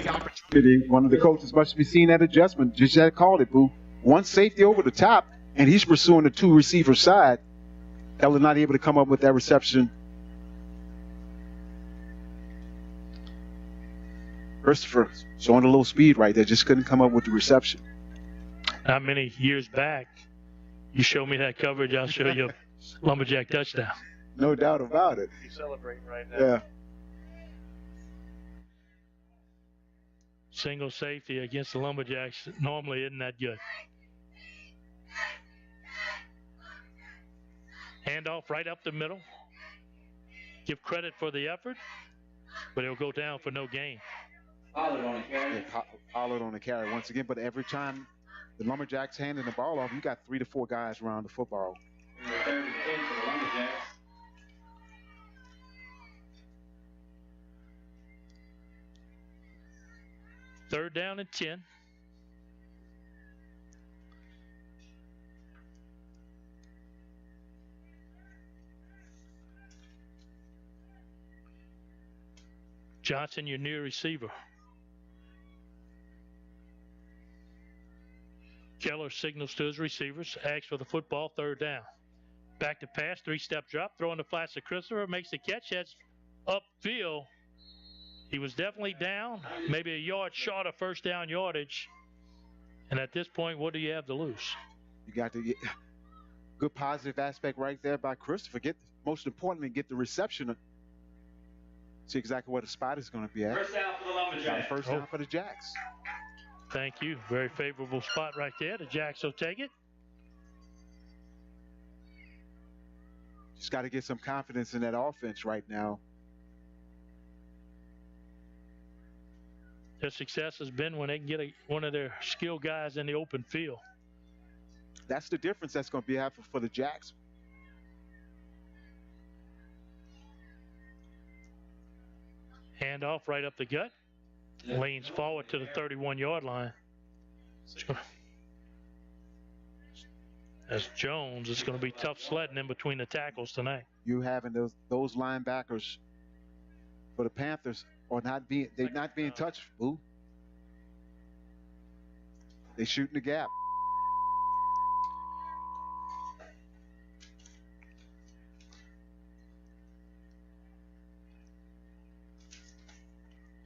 opportunity. One of the coaches must be seeing that adjustment. Just had called it, Boo. One safety over the top, and he's pursuing the two receiver side. That was not able to come up with that reception. Christopher showing a little speed right there, just couldn't come up with the reception. Not many years back, you show me that coverage, I'll show you a Lumberjack touchdown. No doubt about it. He's celebrating right now. Yeah. Single safety against the Lumberjacks normally isn't that good. Handoff right up the middle. Give credit for the effort, but it'll go down for no gain. Pollard on the carry. Yeah, Pollard on the carry once again, but every time the Lumberjacks handing the ball off, you got 3 to 4 guys around the football. And the 3rd and 10 for the Lumberjacks. Third down and 10. Johnson, your new receiver. Keller signals to his receivers, asks for the football, third down. Back to pass, 3-step drop, throwing the flats to Christopher, makes the catch, heads upfield. He was definitely down, maybe a yard short of first down yardage. And at this point, what do you have to lose? You got to get good positive aspect right there by Christopher. Most importantly, get the reception. See exactly where the spot is going to be at. First down for the Lumberjacks. First down for the Jacks. Thank you. Very favorable spot right there. The Jacks will take it. Just got to get some confidence in that offense right now. Their success has been when they can get one of their skilled guys in the open field. That's the difference that's going to be happening for the Jacks. Handoff right up the gut. Leans forward to the 31-yard line. As Jones, it's going to be tough sledding in between the tackles tonight. You having those linebackers for the Panthers are not being touched, Boo. They shooting the gap.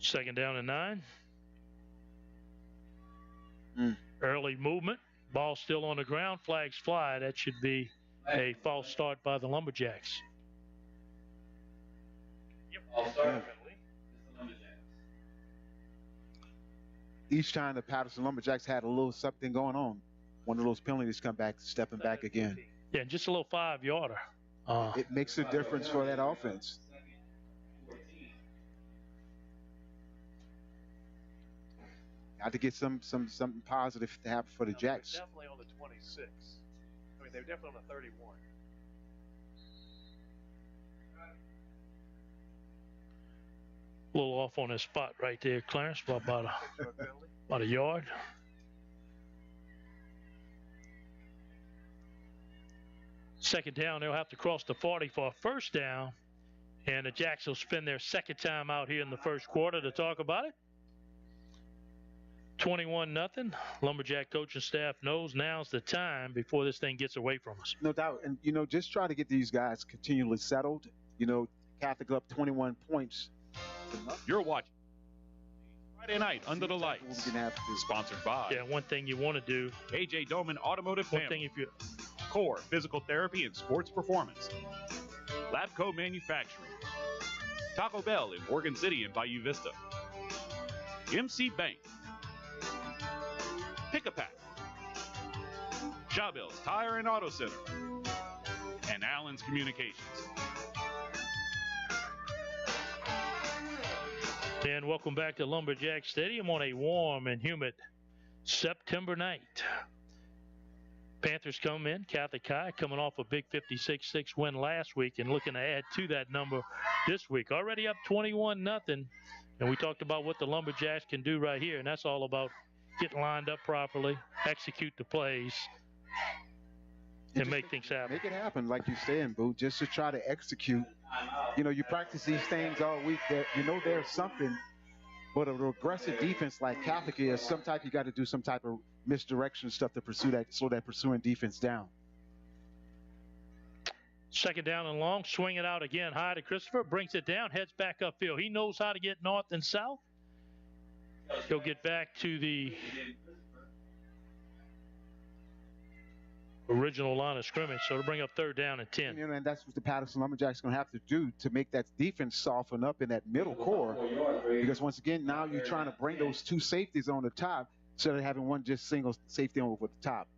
Second down and 9. Early movement. Ball still on the ground. Flags fly. That should be a false start by the Lumberjacks. False start penalty. It's the Lumberjacks. Each time the Patterson Lumberjacks had a little something going on, one of those penalties come back, stepping back again. Yeah, and just a little 5-yarder. It makes a difference for that offense. Got to get something positive to happen for the Jacks. Definitely on the 26. I mean, they're definitely on the 31. A little off on his spot right there, Clarence, about a yard. Second down, they'll have to cross the 40 for a first down. And the Jacks will spend their second time out here in the first quarter to talk about it. 21-0. Lumberjack coach and staff knows now's the time before this thing gets away from us. No doubt. And, just try to get these guys continually settled. Catholic up 21 points. You're watching Friday Night Under the Lights. Sponsored by. Yeah, one thing you want to do. AJ Doman Automotive One Family. thing if you. Core Physical Therapy and Sports Performance. Labco Manufacturing. Taco Bell in Morgan City and Bayou Vista. MC Bank. Pick-a-Pack, Shawbill's Tire and Auto Center, and Allen's Communications. And welcome back to Lumberjack Stadium on a warm and humid September night. Panthers come in, Catholic High coming off a big 56-6 win last week and looking to add to that number this week. Already up 21-0, and we talked about what the Lumberjacks can do right here, and that's all about getting lined up properly, execute the plays, and make things happen. Make it happen, like you're saying, Boo, just to try to execute. You practice these things all week. There's something But an aggressive defense like Catholic is, sometimes you got to do some type of misdirection stuff to slow that pursuing defense down. Second down and long, swing it out again high to Christopher, brings it down, heads back upfield. He knows how to get north and south. He'll get back to the original line of scrimmage, so to bring up third down and 10. You know, and that's what the Patterson Lumberjacks going to have to do to make that defense soften up in that middle core. Because once again, now you're trying to bring those two safeties on the top instead of having one just single safety over the top.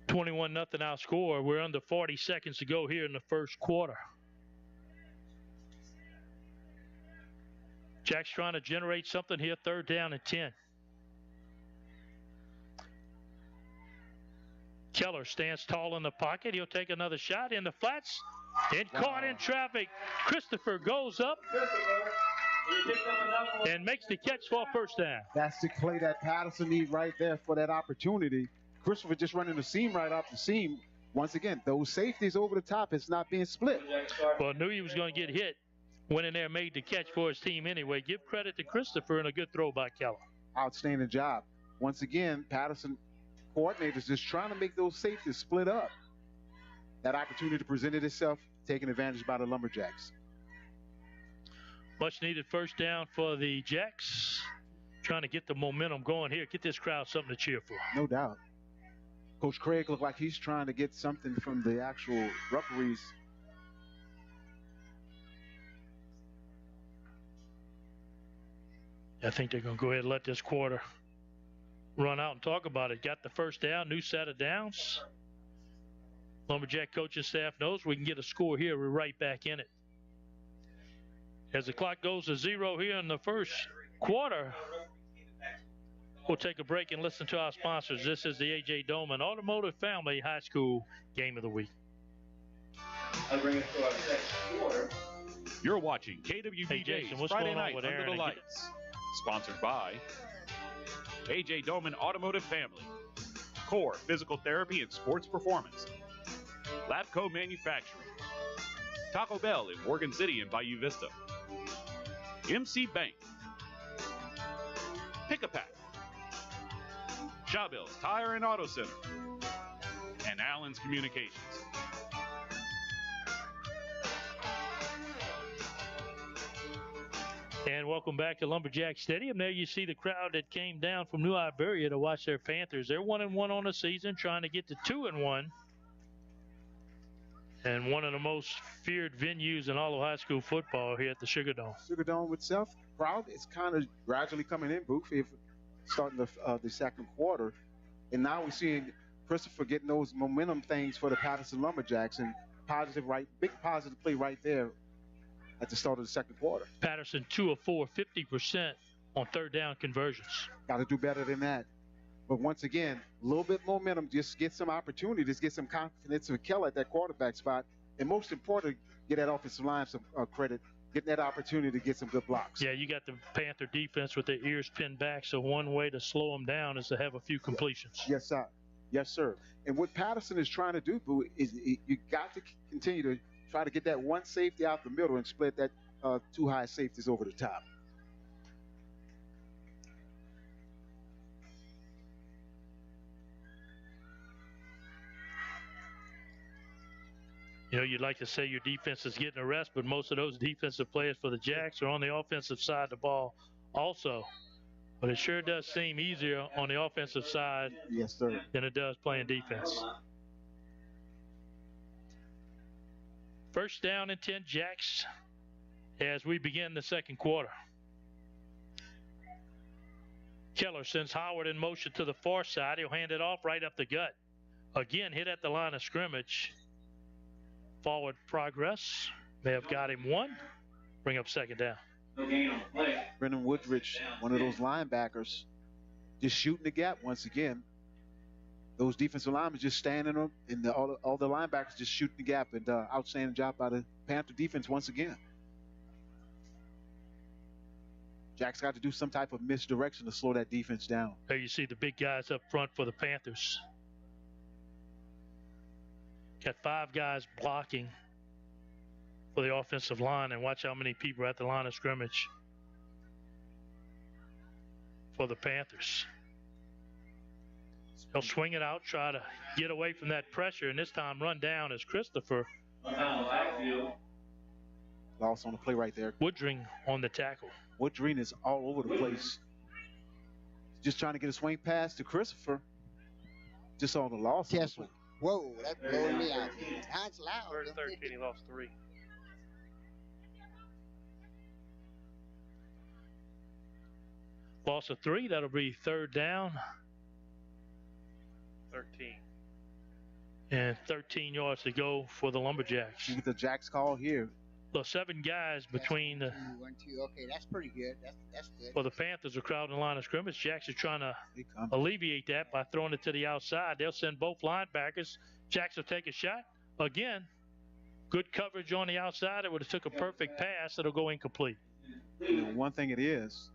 (21-0) our score. We're under 40 seconds to go here in the first quarter. Jack's trying to generate something here, third down and 10. Keller stands tall in the pocket. He'll take another shot in the flats and caught in traffic. Christopher goes up and makes the catch for a first down. That's the play that Patterson needs right there for that opportunity. Christopher just running the seam right off the seam. Once again, those safeties over the top, it's not being split. Well, knew he was going to get hit. Went in there, made the catch for his team anyway. Give credit to Christopher and a good throw by Keller. Outstanding job. Once again, Patterson coordinators just trying to make those safeties split up. That opportunity presented itself, taken advantage by the Lumberjacks. Much needed first down for the Jacks. Trying to get the momentum going here. Get this crowd something to cheer for. No doubt. Coach Craig looked like he's trying to get something from the actual referees. I think they're going to go ahead and let this quarter run out and talk about it. Got the first down, new set of downs. Lumberjack coaching staff knows we can get a score here. We're right back in it. As the clock goes to 0 here in the first quarter, we'll take a break and listen to our sponsors. This is the A.J. Doman Automotive Family High School Game of the Week. I'll bring it to our second quarter. You're watching KWBJ Jason, what's Friday going on Night with Under Aaron the and Lights. Sponsored by A.J. Doman Automotive Family, Core Physical Therapy and Sports Performance, Labco Manufacturing, Taco Bell in Morgan City and Bayou Vista, MC Bank, Pick-a-Pack, Chabelles Tire and Auto Center, and Allen's Communications. And welcome back to Lumberjack Stadium. There you see the crowd that came down from New Iberia to watch their Panthers. They're 1-1 on the season, trying to get to 2-1. And one of the most feared venues in all of high school football here at the Sugar Dome. Sugar Dome itself, crowd is kind of gradually coming in, Booth, starting the second quarter. And now we're seeing Christopher getting those momentum things for the Patterson Lumberjacks, and big positive play right there at the start of the second quarter. Patterson 2 of 4, 50% on third down conversions. Got to do better than that. But once again, a little bit momentum, just get some opportunities, get some confidence with Keller at that quarterback spot. And most important, get that offensive line some credit, getting that opportunity to get some good blocks. Yeah, you got the Panther defense with their ears pinned back, so one way to slow them down is to have a few completions. Yes, sir. Yes, sir. And what Patterson is trying to do, Boo, is you got to continue to try to get that one safety out the middle and split that two high safeties over the top. You know, you'd like to say your defense is getting a rest, but most of those defensive players for the Jacks are on the offensive side of the ball also. But it sure does seem easier on the offensive side yes, sir, than it does playing defense. First down and 10 Jacks as we begin the second quarter. Keller sends Howard in motion to the far side. He'll hand it off right up the gut. Again, hit at the line of scrimmage. Forward progress. May have got him one. Bring up second down. No gain on the play. Brendan Woodridge, one of those linebackers, just shooting the gap once again. Those defensive linemen just standing up, and all the linebackers just shooting the gap. And outstanding job by the Panther defense once again. Jack's got to do some type of misdirection to slow that defense down. There you see the big guys up front for the Panthers. Got 5 guys blocking for the offensive line, and watch how many people are at the line of scrimmage for the Panthers. He'll swing it out, try to get away from that pressure, and this time run down as Christopher. Loss on the play right there. Woodring on the tackle. Woodring is all over the place. Just trying to get a swing pass to Christopher. Just on the loss. Yes. Whoa, that's blowing me out. That's loud. Third and 13, he lost 3. Loss of 3, that'll be 3rd down. 13. And 13 yards to go for the Lumberjacks. You get the Jacks call here. So 7 guys between the. 1, 2. Okay, that's pretty good. That's good. Well, the Panthers are crowding the line of scrimmage. Jacks are trying to alleviate that by throwing it to the outside. They'll send both linebackers. Jacks will take a shot. Again, good coverage on the outside. It would have took a perfect pass. It'll go incomplete. You know, one thing it is,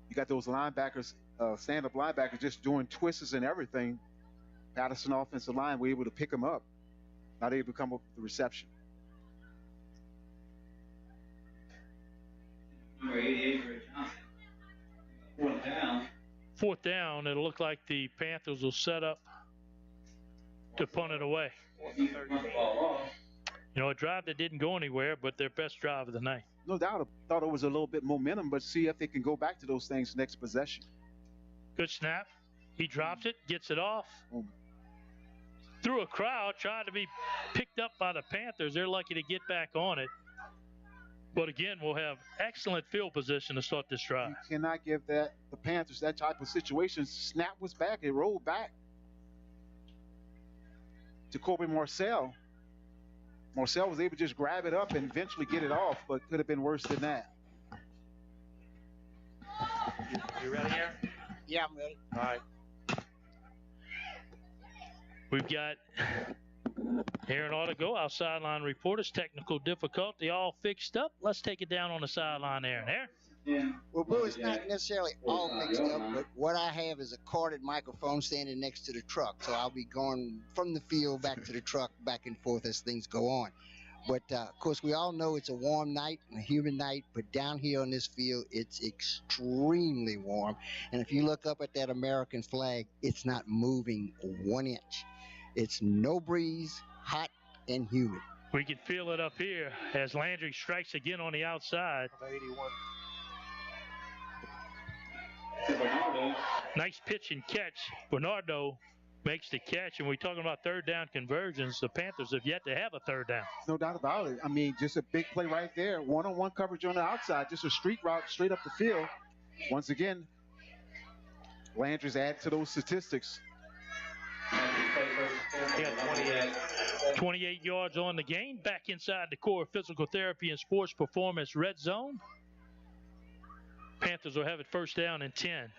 you got those linebackers, stand-up linebackers, just doing twists and everything. Patterson offensive line were able to pick them up. Not able to come up with the reception. Number 88, Ray Johnson. 4th down. 4th down, it'll look like the Panthers will set up to punt it away. He punched the ball off. You know, a drive that didn't go anywhere, but their best drive of the night. No doubt. I thought it was a little bit momentum, but see if they can go back to those things next possession. Good snap. He drops it, gets it off. Through a crowd, tried to be picked up by the Panthers. They're lucky to get back on it. But again, we'll have excellent field position to start this drive. You cannot give the Panthers that type of situation. Snap was back. It rolled back to Kobe Marcel. Marcel was able to just grab it up and eventually get it off, but could have been worse than that. You ready, Aaron? Yeah, I'm ready. All right. We've got Aaron ought to go. Our sideline reporters, technical difficulty all fixed up. Let's take it down on the sideline, Aaron. Aaron? Well, Boo, it's not necessarily all mixed up, but what I have is a corded microphone standing next to the truck. So I'll be going from the field back to the truck, back and forth as things go on. But, of course, we all know it's a warm night, a humid night, but down here on this field, it's extremely warm. And if you look up at that American flag, it's not moving 1 inch. It's no breeze, hot and humid. We can feel it up here as Landry strikes again on the outside. 81. Nice pitch and catch. Bernardo makes the catch, and we're talking about 3rd down conversions. The Panthers have yet to have a 3rd down. No doubt about it. I mean, just a big play right there. One-on-one coverage on the outside, just a street route straight up the field. Once again, Landry's added to those statistics. He got 28. 28 yards on the game. Back inside the core physical therapy and sports performance red zone. Panthers will have it 1st down and 10.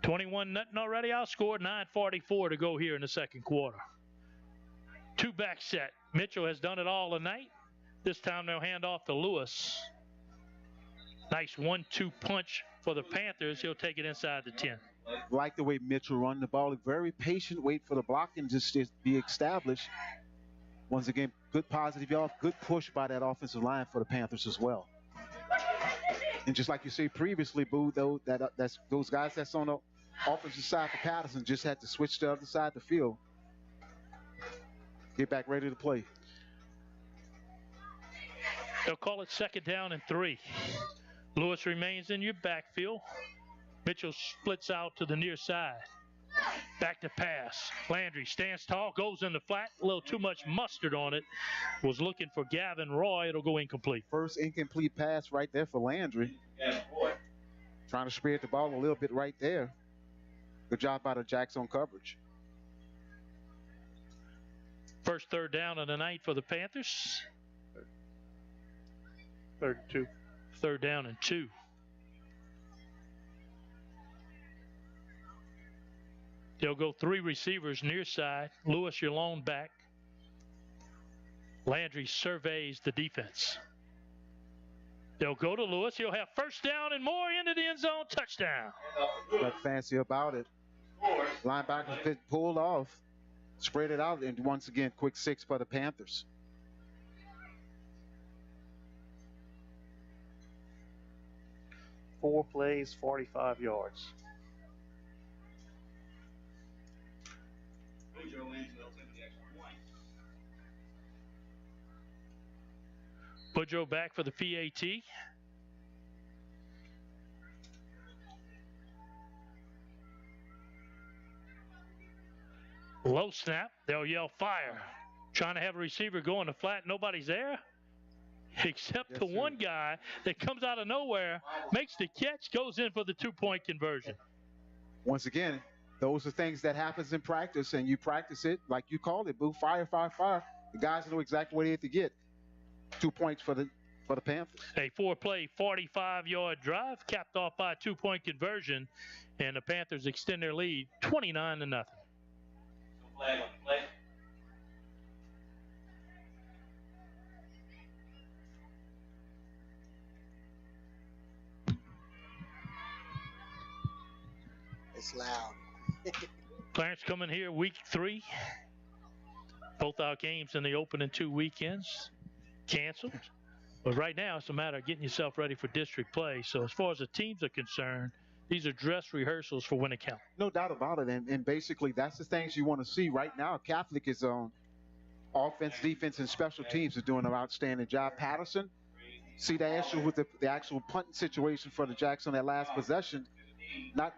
21-0 already outscored. 9:44 to go here in the 2nd quarter. 2-back set. Mitchell has done it all tonight. This time they'll hand off to Lewis. Nice 1-2 punch for the Panthers. He'll take it inside the 10. Like the way Mitchell run the ball. Very patient, wait for the block and just be established. Once again, good positive off, good push by that offensive line for the Panthers as well. And just like you said previously, Boo, though, that's those guys that's on the offensive side for Patterson just had to switch to the other side of the field. Get back ready to play. They'll call it 2nd down and 3. Lewis remains in your backfield. Mitchell splits out to the near side. Back to pass. Landry stands tall, goes in the flat. A little too much mustard on it. Was looking for Gavin Roy. It'll go incomplete. First incomplete pass right there for Landry. Trying to spread the ball a little bit right there. Good job by the Jacks on coverage. First 3rd down of the night for the Panthers. 3rd and 2. 3rd down and 2. They'll go 3 receivers near side. Lewis, your lone back. Landry surveys the defense. They'll go to Lewis. He'll have 1st down and more into the end zone. Touchdown. Nothing fancy about it. Linebackers been pulled off. spread it out, and once again, quick 6 for the Panthers. Four plays, 45 yards. Boudreaux back for the PAT. Low snap. They'll yell fire. Trying to have a receiver go in the flat. Nobody's there except the one guy that comes out of nowhere, makes the catch, goes in for the 2-point conversion. Once again, those are things that happens in practice, and you practice it like you called it, boo. Fire, fire, fire. The guys know exactly what they have to get. 2 points for the Panthers. A 4-play, 45-yard drive capped off by a 2-point conversion, and the Panthers extend their lead 29-0. Flag on play. It's loud. Clarence coming here week 3. Both our games in the opening 2 weekends canceled. But right now, it's a matter of getting yourself ready for district play. So as far as the teams are concerned, these are dress rehearsals for when it counts. No doubt about it. And basically, that's the things you want to see. Right now, Catholic is on offense, defense, and special teams is doing an outstanding job. Patterson, see the issue with the actual punting situation for the Jacks on that last possession. Not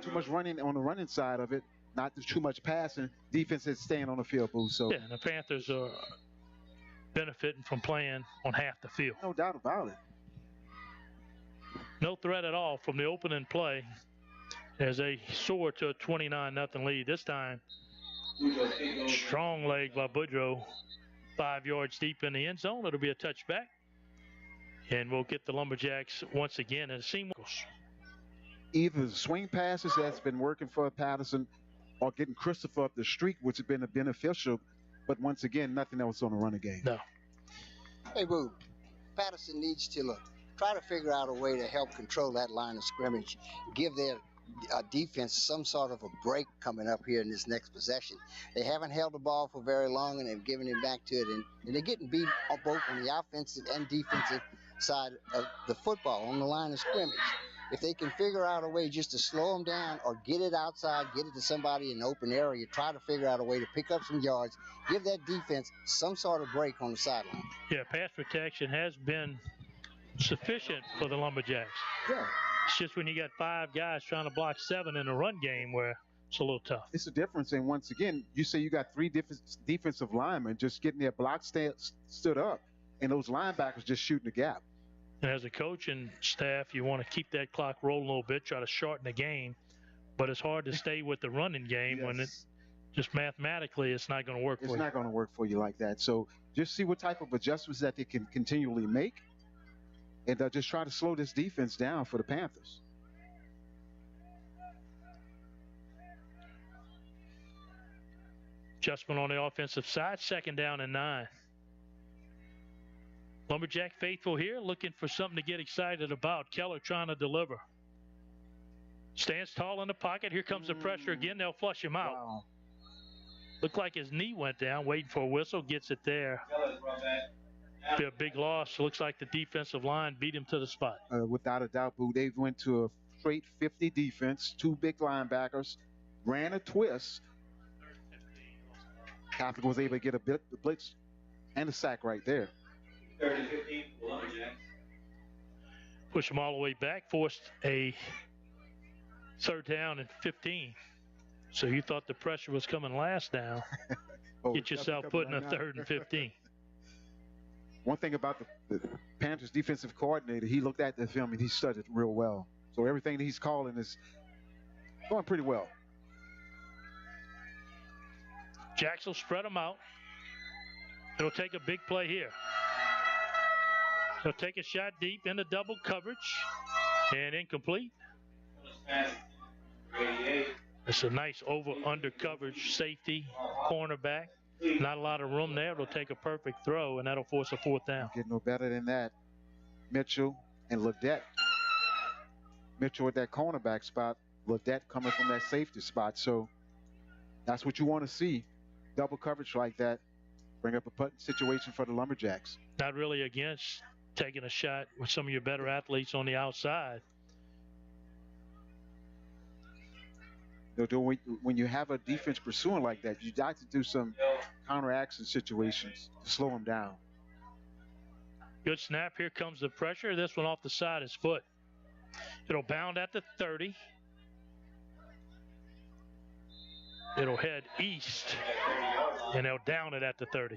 too much running on the running side of it. Not too much passing. Defense is staying on the field, boo. So yeah, the Panthers are benefiting from playing on half the field. No doubt about it. No threat at all from the opening play as they soar to a 29-0 lead. This time, strong leg by Boudreaux, 5 yards deep in the end zone. It'll be a touchback, and we'll get the Lumberjacks once again in seamless. Either the swing passes that's been working for Patterson or getting Christopher up the street, which has been beneficial. But once again, nothing else on the running game. No. Hey, Boo, Patterson needs to try to figure out a way to help control that line of scrimmage, give their defense some sort of a break coming up here in this next possession. They haven't held the ball for very long, and they've given it back to it, and they're getting beat on both on the offensive and defensive side of the football on the line of scrimmage. If they can figure out a way just to slow them down or get it outside, get it to somebody in the open area, try to figure out a way to pick up some yards, give that defense some sort of break on the sideline. Yeah, pass protection has been sufficient for the Lumberjacks. Yeah. It's just when you got 5 guys trying to block 7 in a run game where it's a little tough. It's a difference. And once again, you say you got 3 different defensive linemen just getting their block stood up, and those linebackers just shooting the gap. And as a coach and staff, you want to keep that clock rolling a little bit, try to shorten the game. But it's hard to stay with the running game when it's just mathematically it's not going to work for you. It's not going to work for you like that. So just see what type of adjustments that they can continually make, and just try to slow this defense down for the Panthers. Adjustment on the offensive side, 2nd down and 9. Lumberjack faithful here, looking for something to get excited about. Keller trying to deliver. Stands tall in the pocket. Here comes the pressure again. They'll flush him out. Wow. Looked like his knee went down, waiting for a whistle. Gets it there. Be a big loss. Looks like the defensive line beat him to the spot. Without a doubt, Boo. They went to a straight 50 defense, 2 big linebackers, ran a twist. Catholic was able to get a blitz and a sack right there. 30-15, Lumberjacks. Push them all the way back. Forced a 3rd down and 15. So you thought the pressure was coming last down. Get yourself put in a 3rd and 15. One thing about the Panthers defensive coordinator, he looked at the film and he studied real well. So everything that he's calling is going pretty well. Jacks will spread them out. It'll take a big play here. He'll take a shot deep into double coverage and incomplete. It's a nice over-under coverage safety, cornerback. Not a lot of room there. It'll take a perfect throw, and that'll force a 4th down. Get no better than that. Mitchell and Ledette. Mitchell at that cornerback spot. Ledette coming from that safety spot. So that's what you want to see. double coverage like that, bring up a punt situation for the Lumberjacks. Not really against taking a shot with some of your better athletes on the outside. When you have a defense pursuing like that, you got to do some counteraction situations to slow them down. Good snap. Here comes the pressure. This one off the side of his foot. It'll bound at the 30. It'll head east, and they'll down it at the 30.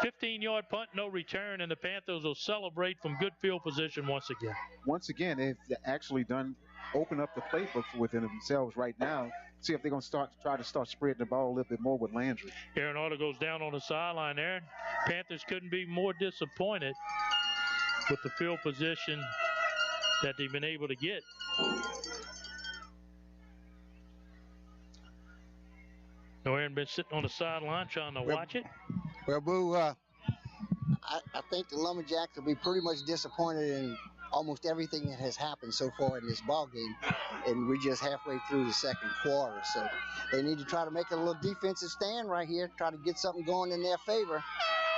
15-yard punt, no return, and the Panthers will celebrate from good field position once again. Once again, they've actually open up the playbook within themselves right now. See if they're going to try to start spreading the ball a little bit more with Landry. Aaron Arda goes down on the sideline there. Panthers couldn't be more disappointed with the field position that they've been able to get. No, Aaron been sitting on the sideline trying to watch it. Well, Boo, I think the Lumberjacks will be pretty much disappointed in almost everything that has happened so far in this ball game, and we're just halfway through the second quarter. So they need to try to make a little defensive stand right here, try to get something going in their favor.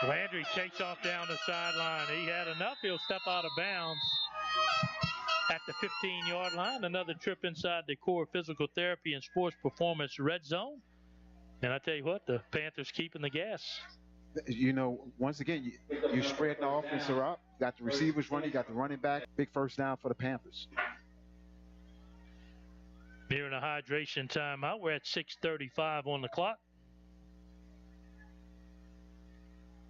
Landry takes off down the sideline. He had enough. He'll step out of bounds at the 15-yard line. Another trip inside the core physical therapy and sports performance red zone. And I tell you what, the Panthers keeping the gas. You know, once again, you spread the offense out. Got the receivers running, got the running back. Big first down for the Panthers. Nearing a hydration timeout. We're at 6:35 on the clock.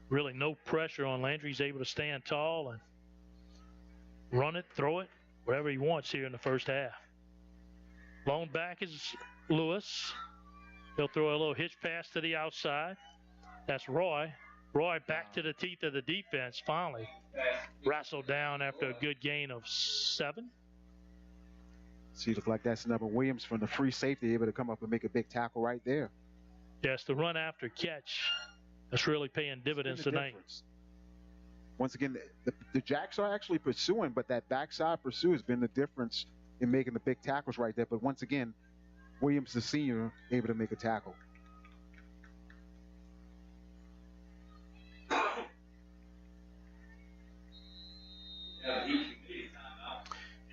Really no pressure on Landry. He's able to stand tall and run it, throw it, whatever he wants here in the first half. Lone back is Lewis. He'll throw a little hitch pass to the outside. That's Roy. Roy back to the teeth of the defense finally. Wrestled down after a good gain of 7. See, look like that's number Williams from the free safety, able to come up and make a big tackle right there. Yes, the run after catch. That's really paying dividends tonight. Difference. Once again, the Jacks are actually pursuing, but that backside pursuit has been the difference in making the big tackles right there. But once again, Williams, the senior, able to make a tackle.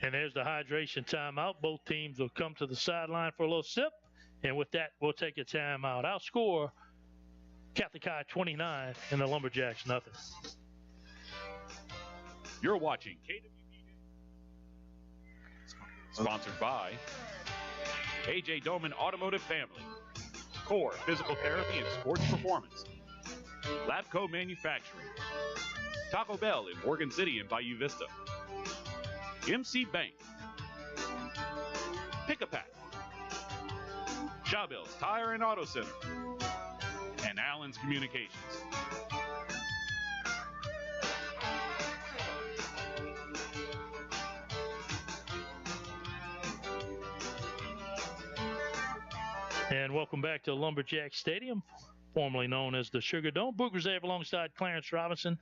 And there's the hydration timeout. Both teams will come to the sideline for a little sip. And with that, we'll take a timeout. Our score, Catholic High 29 and the Lumberjacks nothing. You're watching KWBJ. Sponsored by AJ Doman Automotive Family, Core Physical Therapy and Sports Performance, Labco Manufacturing, Taco Bell in Morgan City and Bayou Vista, MC Bank, Pick-a-Pack, Shawbill's Tire and Auto Center, and Allen's Communications. And welcome back to Lumberjack Stadium, formerly known as the Sugar Dome. Boog Reserve alongside Clarence Robinson,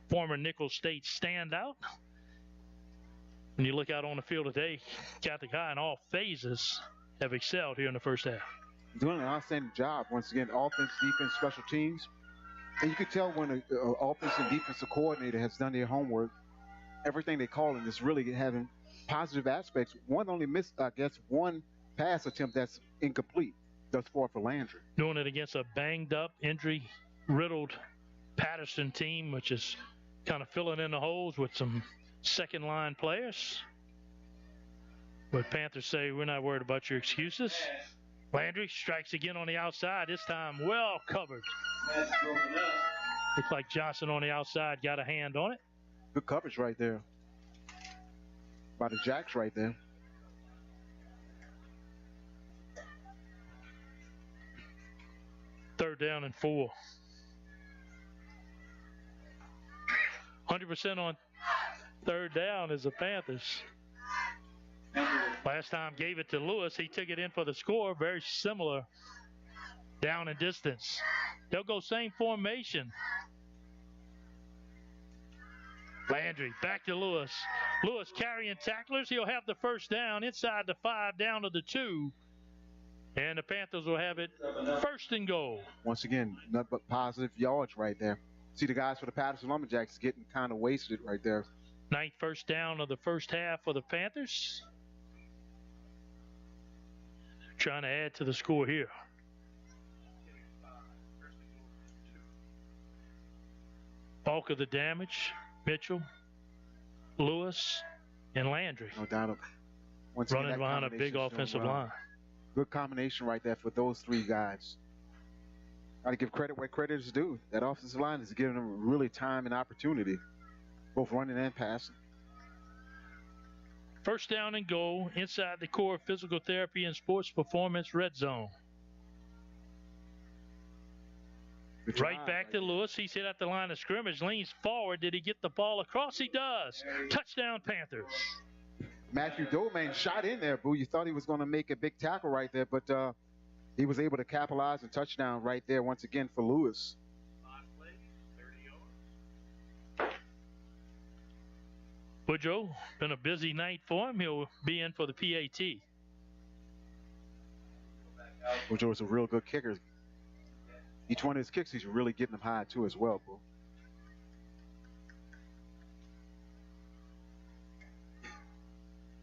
former Nicholls State standout. When you look out on the field today, Catholic High in all phases have excelled here in the first half. Doing an outstanding job. Once again, offense, defense, special teams. And you could tell when an offense and defensive coordinator has done their homework, everything they call it is really having positive aspects. One only missed, I guess, one pass attempt that's incomplete thus far for Landry. Doing it against a banged-up, injury-riddled Patterson team, which is kind of filling in the holes with some second-line players. But Panthers say, we're not worried about your excuses. Landry strikes again on the outside, this time well covered. Looks like Johnson on the outside got a hand on it. Good coverage right there by the Jacks right there. Third down and 4. 100% on third down is the Panthers. Last time gave it to Lewis. He took it in for the score. Very similar down and distance. They'll go same formation. Landry back to Lewis. Lewis carrying tacklers. He'll have the first down inside the 5 down to the 2. And the Panthers will have it 1st and goal. Once again, nothing but positive yards right there. See the guys for the Patterson Lumberjacks getting kind of wasted right there. 9th first down of the first half for the Panthers. Trying to add to the score here. Bulk of the damage, Mitchell, Lewis, and Landry. No doubt. Once Running again, behind a big offensive line. Good combination right there for those 3 guys. Got to give credit where credit is due. That offensive line is giving them really time and opportunity, both running and passing. 1st down and goal inside the core physical therapy and sports performance red zone. Right back to Lewis. He's hit at the line of scrimmage, leans forward. Did he get the ball across? He does. Touchdown, Panthers. Matthew Doman shot in there, Boo. You thought he was going to make a big tackle right there, but he was able to capitalize and touchdown right there once again for Lewis. Woodrow, been a busy night for him. He'll be in for the PAT. Woodrow is a real good kicker. Each one of his kicks, he's really getting them high too as well, Boo.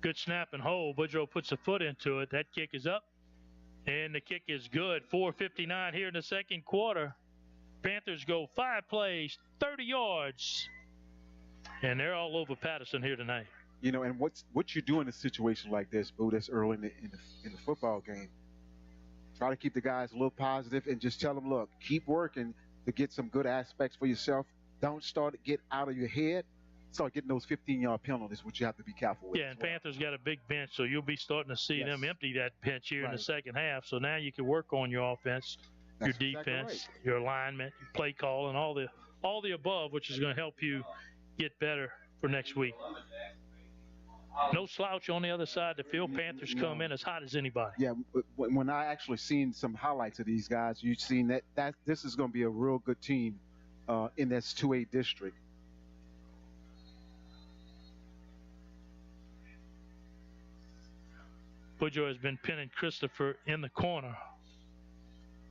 Good snap and hold. Woodrow puts a foot into it. That kick is up, and the kick is good. 4:59 here in the 2nd quarter. Panthers go 5 plays, 30 yards, and they're all over Patterson here tonight. You know, and what you do in a situation like this, Boo, that's early in the football game. Try to keep the guys a little positive and just tell them, look, keep working to get some good aspects for yourself. Don't start to get out of your head. Start getting those 15-yard penalties, which you have to be careful with. Yeah, and Panthers got a big bench, so you'll be starting to see them empty that bench here in the 2nd half. So now you can work on your offense, your defense, your alignment, your play call, and all the above, which is going to help you get better for next week. No slouch on the other side of the field. Panthers come in as hot as anybody. Yeah, when I actually seen some highlights of these guys, you've seen that this is going to be a real good team in this 2A district. Woodrow has been pinning Christopher in the corner.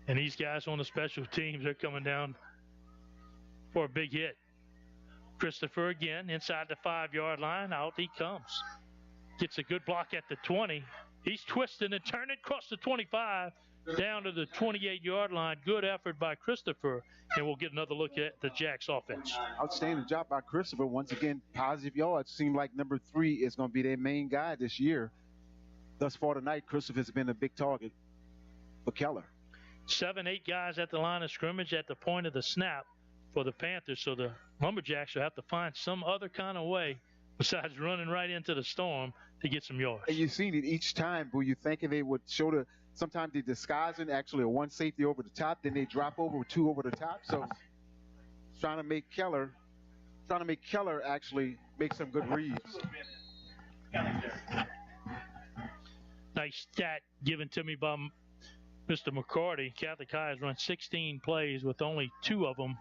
And these guys on the special teams are coming down for a big hit. Christopher again inside the 5-yard line. Out he comes. Gets a good block at the 20. He's twisting and turning across the 25 down to the 28-yard line. Good effort by Christopher. And we'll get another look at the Jacks offense. Outstanding job by Christopher. Once again, positive yards. Seemed like number 3 is going to be their main guy this year. Thus far tonight, Christopher has been a big target for Keller. 7, 8 guys at the line of scrimmage at the point of the snap for the Panthers. So the Lumberjacks will have to find some other kind of way besides running right into the storm to get some yards. And you've seen it each time, Boo. You're thinking they would show sometimes they disguise it, actually a 1 safety over the top, then they drop over with 2 over the top. So trying to make Keller actually make some good reads. Nice stat given to me by Mr. McCarty. Catholic High has run 16 plays with only 2 of them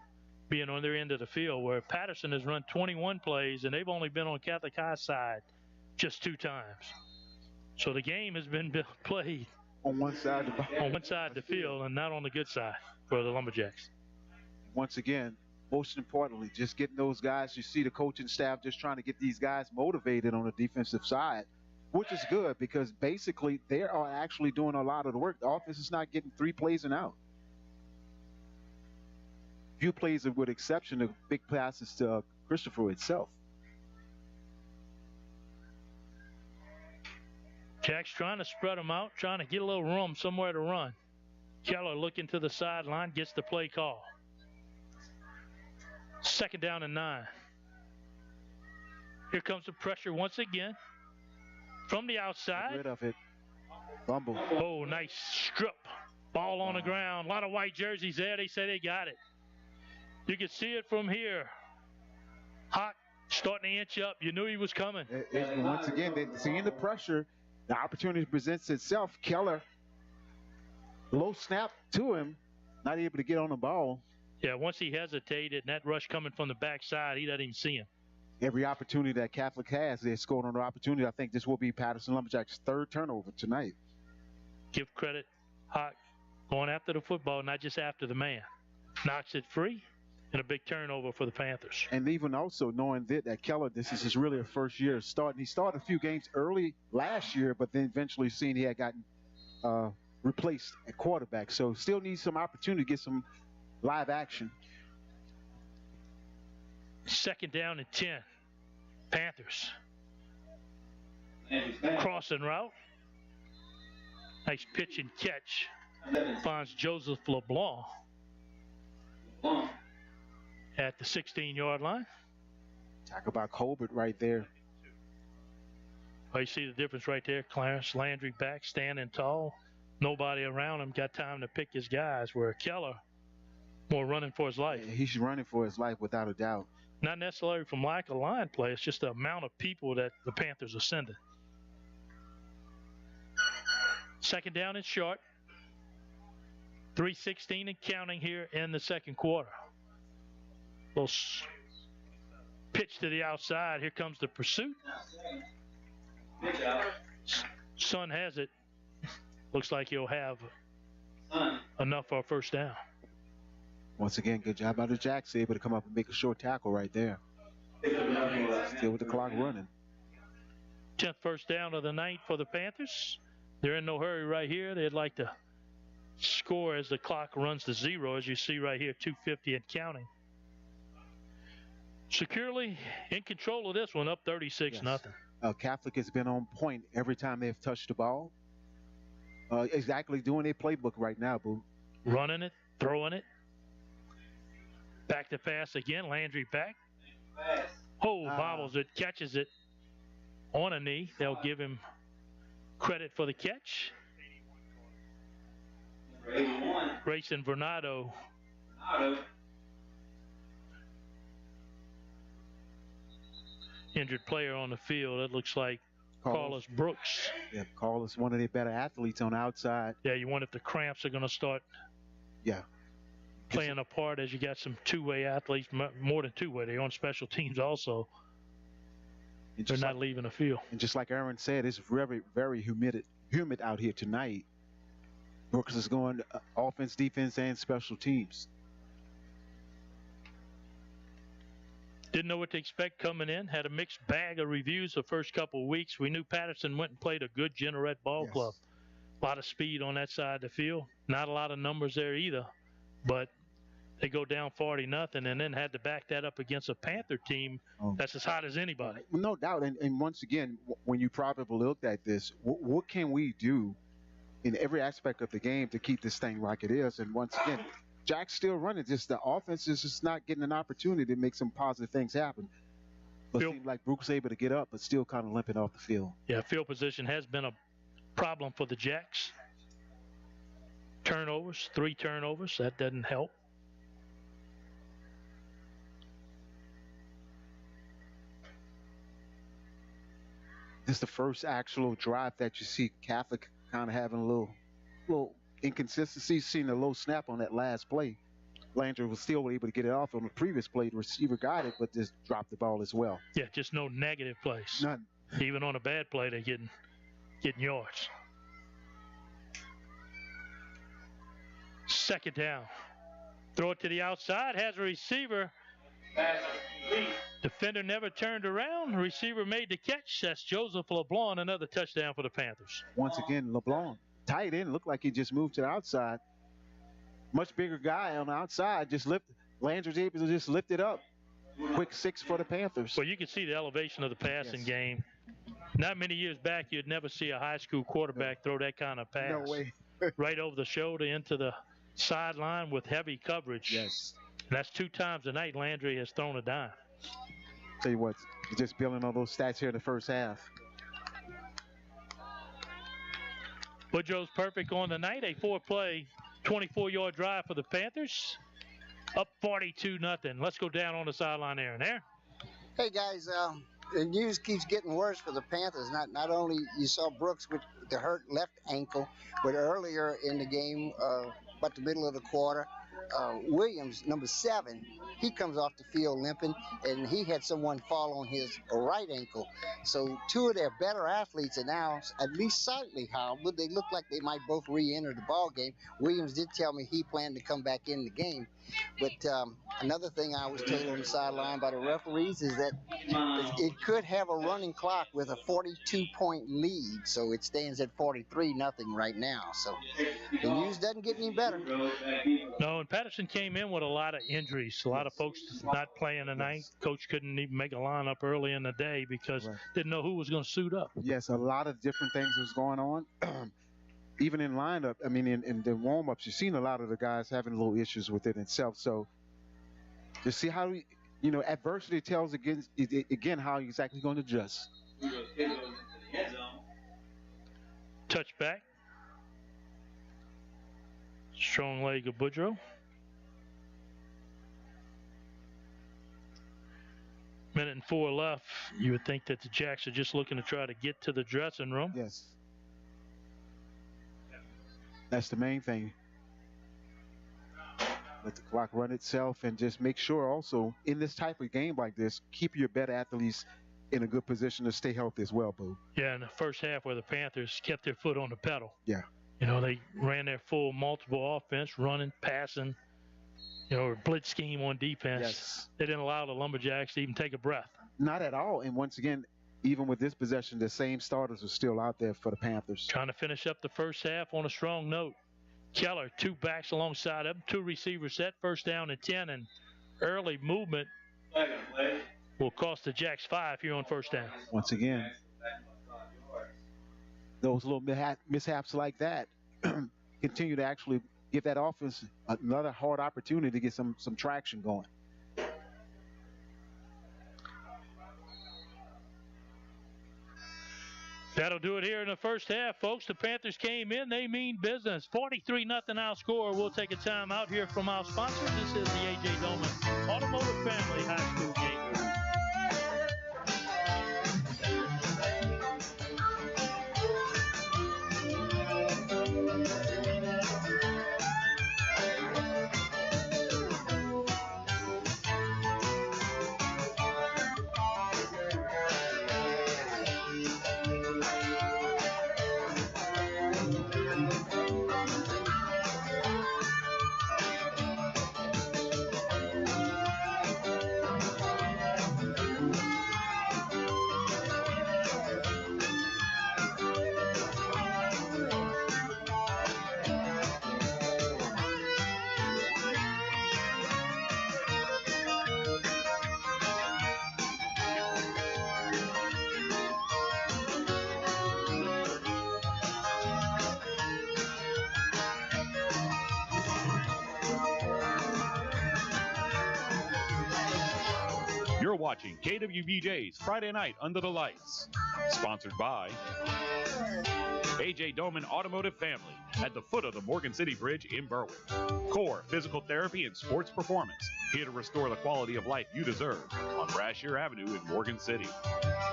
being on their end of the field, where Patterson has run 21 plays, and they've only been on Catholic High side just 2 times. So the game has been played on one side of the field and not on the good side for the Lumberjacks. Once again, most importantly, just getting those guys. You see the coaching staff just trying to get these guys motivated on the defensive side, which is good because basically they are actually doing a lot of the work. The offense is not getting 3 plays and out. Few plays with exception of big passes to Christopher itself. Jack's trying to spread them out, trying to get a little room somewhere to run. Keller looking to the sideline, gets the play call. 2nd down and 9. Here comes the pressure once again from the outside. Get rid of it. Fumble. Oh, nice strip. Ball on the ground. A lot of white jerseys there. They say they got it. You can see it from here. Hot, starting to inch up. You knew he was coming. Once again, they're seeing the pressure. The opportunity presents itself. Keller, low snap to him, not able to get on the ball. Yeah, once he hesitated and that rush coming from the backside, he doesn't even see him. Every opportunity that Catholic has, they scored on the opportunity. I think this will be Patterson Lumberjacks' 3rd turnover tonight. Give credit Hawk going after the football, not just after the man. Knocks it free, and a big turnover for the Panthers. And even also knowing that Keller, this is his really a first year starting. He started a few games early last year, but then eventually seen he had gotten replaced at quarterback. So still needs some opportunity to get some live action. 2nd down and 10. Panthers. Crossing route. Nice pitch and catch. Finds Joseph LeBlanc at the 16-yard line. Talk about Colbert right there. Oh, you see the difference right there. Clarence Landry back, standing tall. Nobody around him, got time to pick his guys, where Keller more running for his life. Yeah, he's running for his life without a doubt. Not necessarily from lack of line play. It's just the amount of people that the Panthers are sending. 2nd down and short. 3:16 and counting here in the 2nd quarter. Little pitch to the outside. Here comes the pursuit. Sun has it. Looks like he'll have enough for a 1st down. Once again, good job by the Jacks, able to come up and make a short tackle right there. Still with the clock running. 10th 1st down of the night for the Panthers. They're in no hurry right here. They'd like to score as the clock runs to 0, as you see right here, 2:50 and counting. Securely in control of this one, up 36-0. Catholic has been on point every time they've touched the ball. Exactly doing their playbook right now, Boo. Running it, throwing it. Back to pass again. Landry back. Bobbles it, catches it on a knee. They'll give him credit for the catch. Grayson Vernado. Injured player on the field. It looks like Carlos Brooks. Yeah, Carlos, one of their better athletes on the outside. Yeah, you wonder if the cramps are going to start playing a part as you got some two-way athletes, more than two-way. They're on special teams also. They're not leaving the field. And just like Aaron said, it's very, very humid out here tonight. Brooks is going offense, defense, and special teams. Didn't know what to expect coming in. Had a mixed bag of reviews the first couple of weeks. We knew Patterson went and played a good Generette ball club. A lot of speed on that side of the field. Not a lot of numbers there either. But they go down 40-0 and then had to back that up against a Panther team that's as hot as anybody. No doubt. And once again, when you probably looked at this, what can we do in every aspect of the game to keep this thing like it is? And once again, Jack's still running. Just the offense is just not getting an opportunity to make some positive things happen. But it seems like Brooks able to get up, but still kind of limping off the field. Yeah, field position has been a problem for the Jacks. Turnovers, 3 turnovers. That doesn't help. This is the first actual drive that you see Catholic kind of having a little inconsistency. Seeing a low snap on that last play. Landry was still able to get it off on the previous play. The receiver got it, but just dropped the ball as well. Yeah, just no negative plays. None. Even on a bad play, they're getting yards. 2nd down. Throw it to the outside. Has a receiver. Defender never turned around. Receiver made the catch. That's Joseph LeBlanc. Another touchdown for the Panthers. Once again, LeBlanc. Tight end. Looked like he just moved to the outside. Much bigger guy on the outside. Just Landry's able to just lift it up. Quick 6 for the Panthers. Well, you can see the elevation of the passing game. Not many years back, you'd never see a high school quarterback throw that kind of pass. No way. Right over the shoulder into the sideline with heavy coverage. Yes. And that's 2 times tonight Landry has thrown a dime. Tell you what, just building on those stats here in the first half. Woodrow's perfect on the night. A 4-play, 24-yard drive for the Panthers. Up 42-0. Let's go down on the sideline there. Hey, guys, the news keeps getting worse for the Panthers. Not only you saw Brooks with the hurt left ankle, but earlier in the game, about the middle of the quarter, Williams, number 7, he comes off the field limping, and he had someone fall on his right ankle. So 2 of their better athletes are now at least slightly hobbled. They look like they might both re-enter the ball game. Williams did tell me he planned to come back in the game. But another thing I was told on the sideline by the referees is that it could have a running clock with a 42-point lead. So it stands at 43-0 right now. So the news doesn't get any better. No, and Patterson came in with a lot of injuries. A lot of folks not playing tonight. Coach couldn't even make a lineup early in the day because didn't know who was going to suit up. Yes, a lot of different things was going on. Even in lineup, I mean, in the warm-ups, you've seen a lot of the guys having little issues with it itself. So to see how, adversity tells again how you're exactly going to adjust. Touch back. Strong leg of Boudreaux. Minute and 4 left. You would think that the Jacks are just looking to try to get to the dressing room. Yes. That's the main thing. Let the clock run itself and just make sure also in this type of game like this, keep your better athletes in a good position to stay healthy as well, Boo. Yeah, in the first half where the Panthers kept their foot on the pedal. Yeah. They ran their full multiple offense, running, passing, blitz scheme on defense. Yes. They didn't allow the Lumberjacks to even take a breath. Not at all. And once again, even with this possession, the same starters are still out there for the Panthers. Trying to finish up the first half on a strong note. Keller, 2 backs alongside him, 2 receivers set, first down and 10, and early movement will cost the Jacks 5 here on first down. Once again, those little mishaps like that continue to actually give that offense another hard opportunity to get some traction going. That'll do it here in the first half, folks. The Panthers came in. They mean business. 43-0 our score. We'll take a time out here from our sponsors. This is the A.J. Doman Automotive Family High School game. You're watching KWBJ's Friday Night Under the Lights, sponsored by A.J. Doman Automotive Family at the foot of the Morgan City Bridge in Berwick. Core Physical Therapy and Sports Performance, here to restore the quality of life you deserve on Brashear Avenue in Morgan City.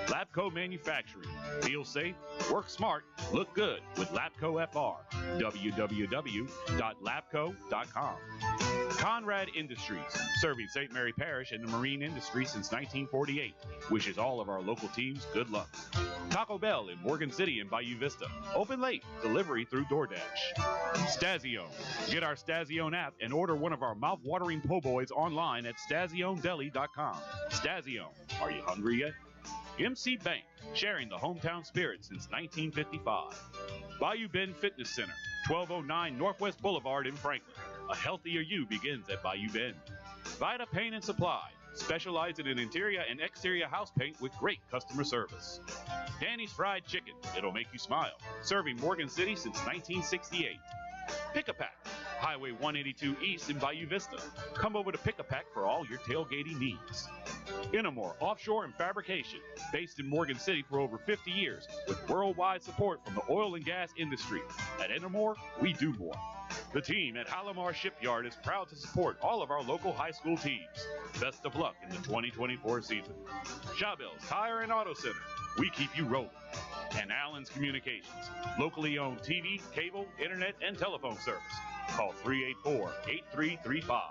Labco Manufacturing. Feel safe, work smart, look good with Labco FR. www.labco.com. Conrad Industries, serving St. Mary Parish and the marine industry since 1948. Wishes all of our local teams good luck. Taco Bell in Morgan City and Bayou Vista. Open late, delivery through DoorDash. Stazione. Get our Stazione app and order one of our mouth-watering po' boys online at StazioneDeli.com. Stazione, are you hungry yet? MC Bank, sharing the hometown spirit since 1955. Bayou Bend Fitness Center, 1209 Northwest Boulevard in Franklin. A healthier you begins at Bayou Bend. Vita Paint and Supply, specializing in interior and exterior house paint with great customer service. Danny's Fried Chicken, it'll make you smile. Serving Morgan City since 1968. Pick-a-Pack, Highway 182 East in Bayou Vista. Come over to Pick-a-Pack for all your tailgating needs. Innomore Offshore and Fabrication, based in Morgan City for over 50 years, with worldwide support from the oil and gas industry. At Innomore, we do more. The team at Halamar Shipyard is proud to support all of our local high school teams. Best of luck in the 2024 season. Chabelles Tire and Auto Center, We keep you rolling. And Allen's Communications, locally owned TV, cable, internet, and telephone service. Call 384-8335.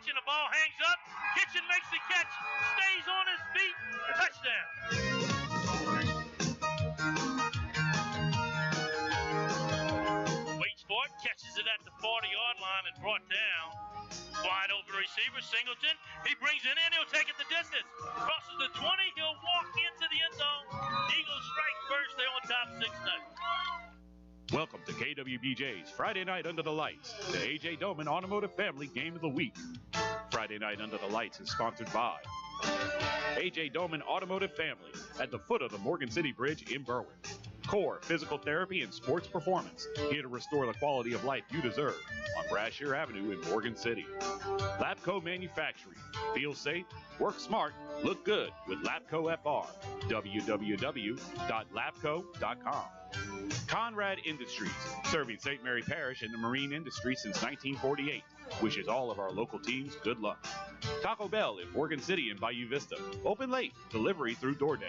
Kitchen, the ball hangs up. Kitchen makes the catch, stays on his feet. Touchdown. Waits for it, catches it at the 40-yard line and brought down. Wide open receiver, Singleton. He brings it in, he'll take it the distance. Crosses the 20, he'll walk into the end zone. Eagles strike first, they're on top 6-0. Welcome to KWBJ's Friday Night Under the Lights, the A.J. Doman Automotive Family Game of the Week. Friday Night Under the Lights is sponsored by A.J. Doman Automotive Family at the foot of the Morgan City Bridge in Berwick. Core Physical Therapy and Sports Performance, here to restore the quality of life you deserve on Brashear Avenue in Morgan City. Labco Manufacturing. Feel safe, work smart, look good with Labco FR. www.labco.com. Conrad Industries, serving St. Mary Parish and the marine industry since 1948. Wishes all of our local teams good luck. Taco Bell in Morgan City and Bayou Vista. Open late, delivery through DoorDash.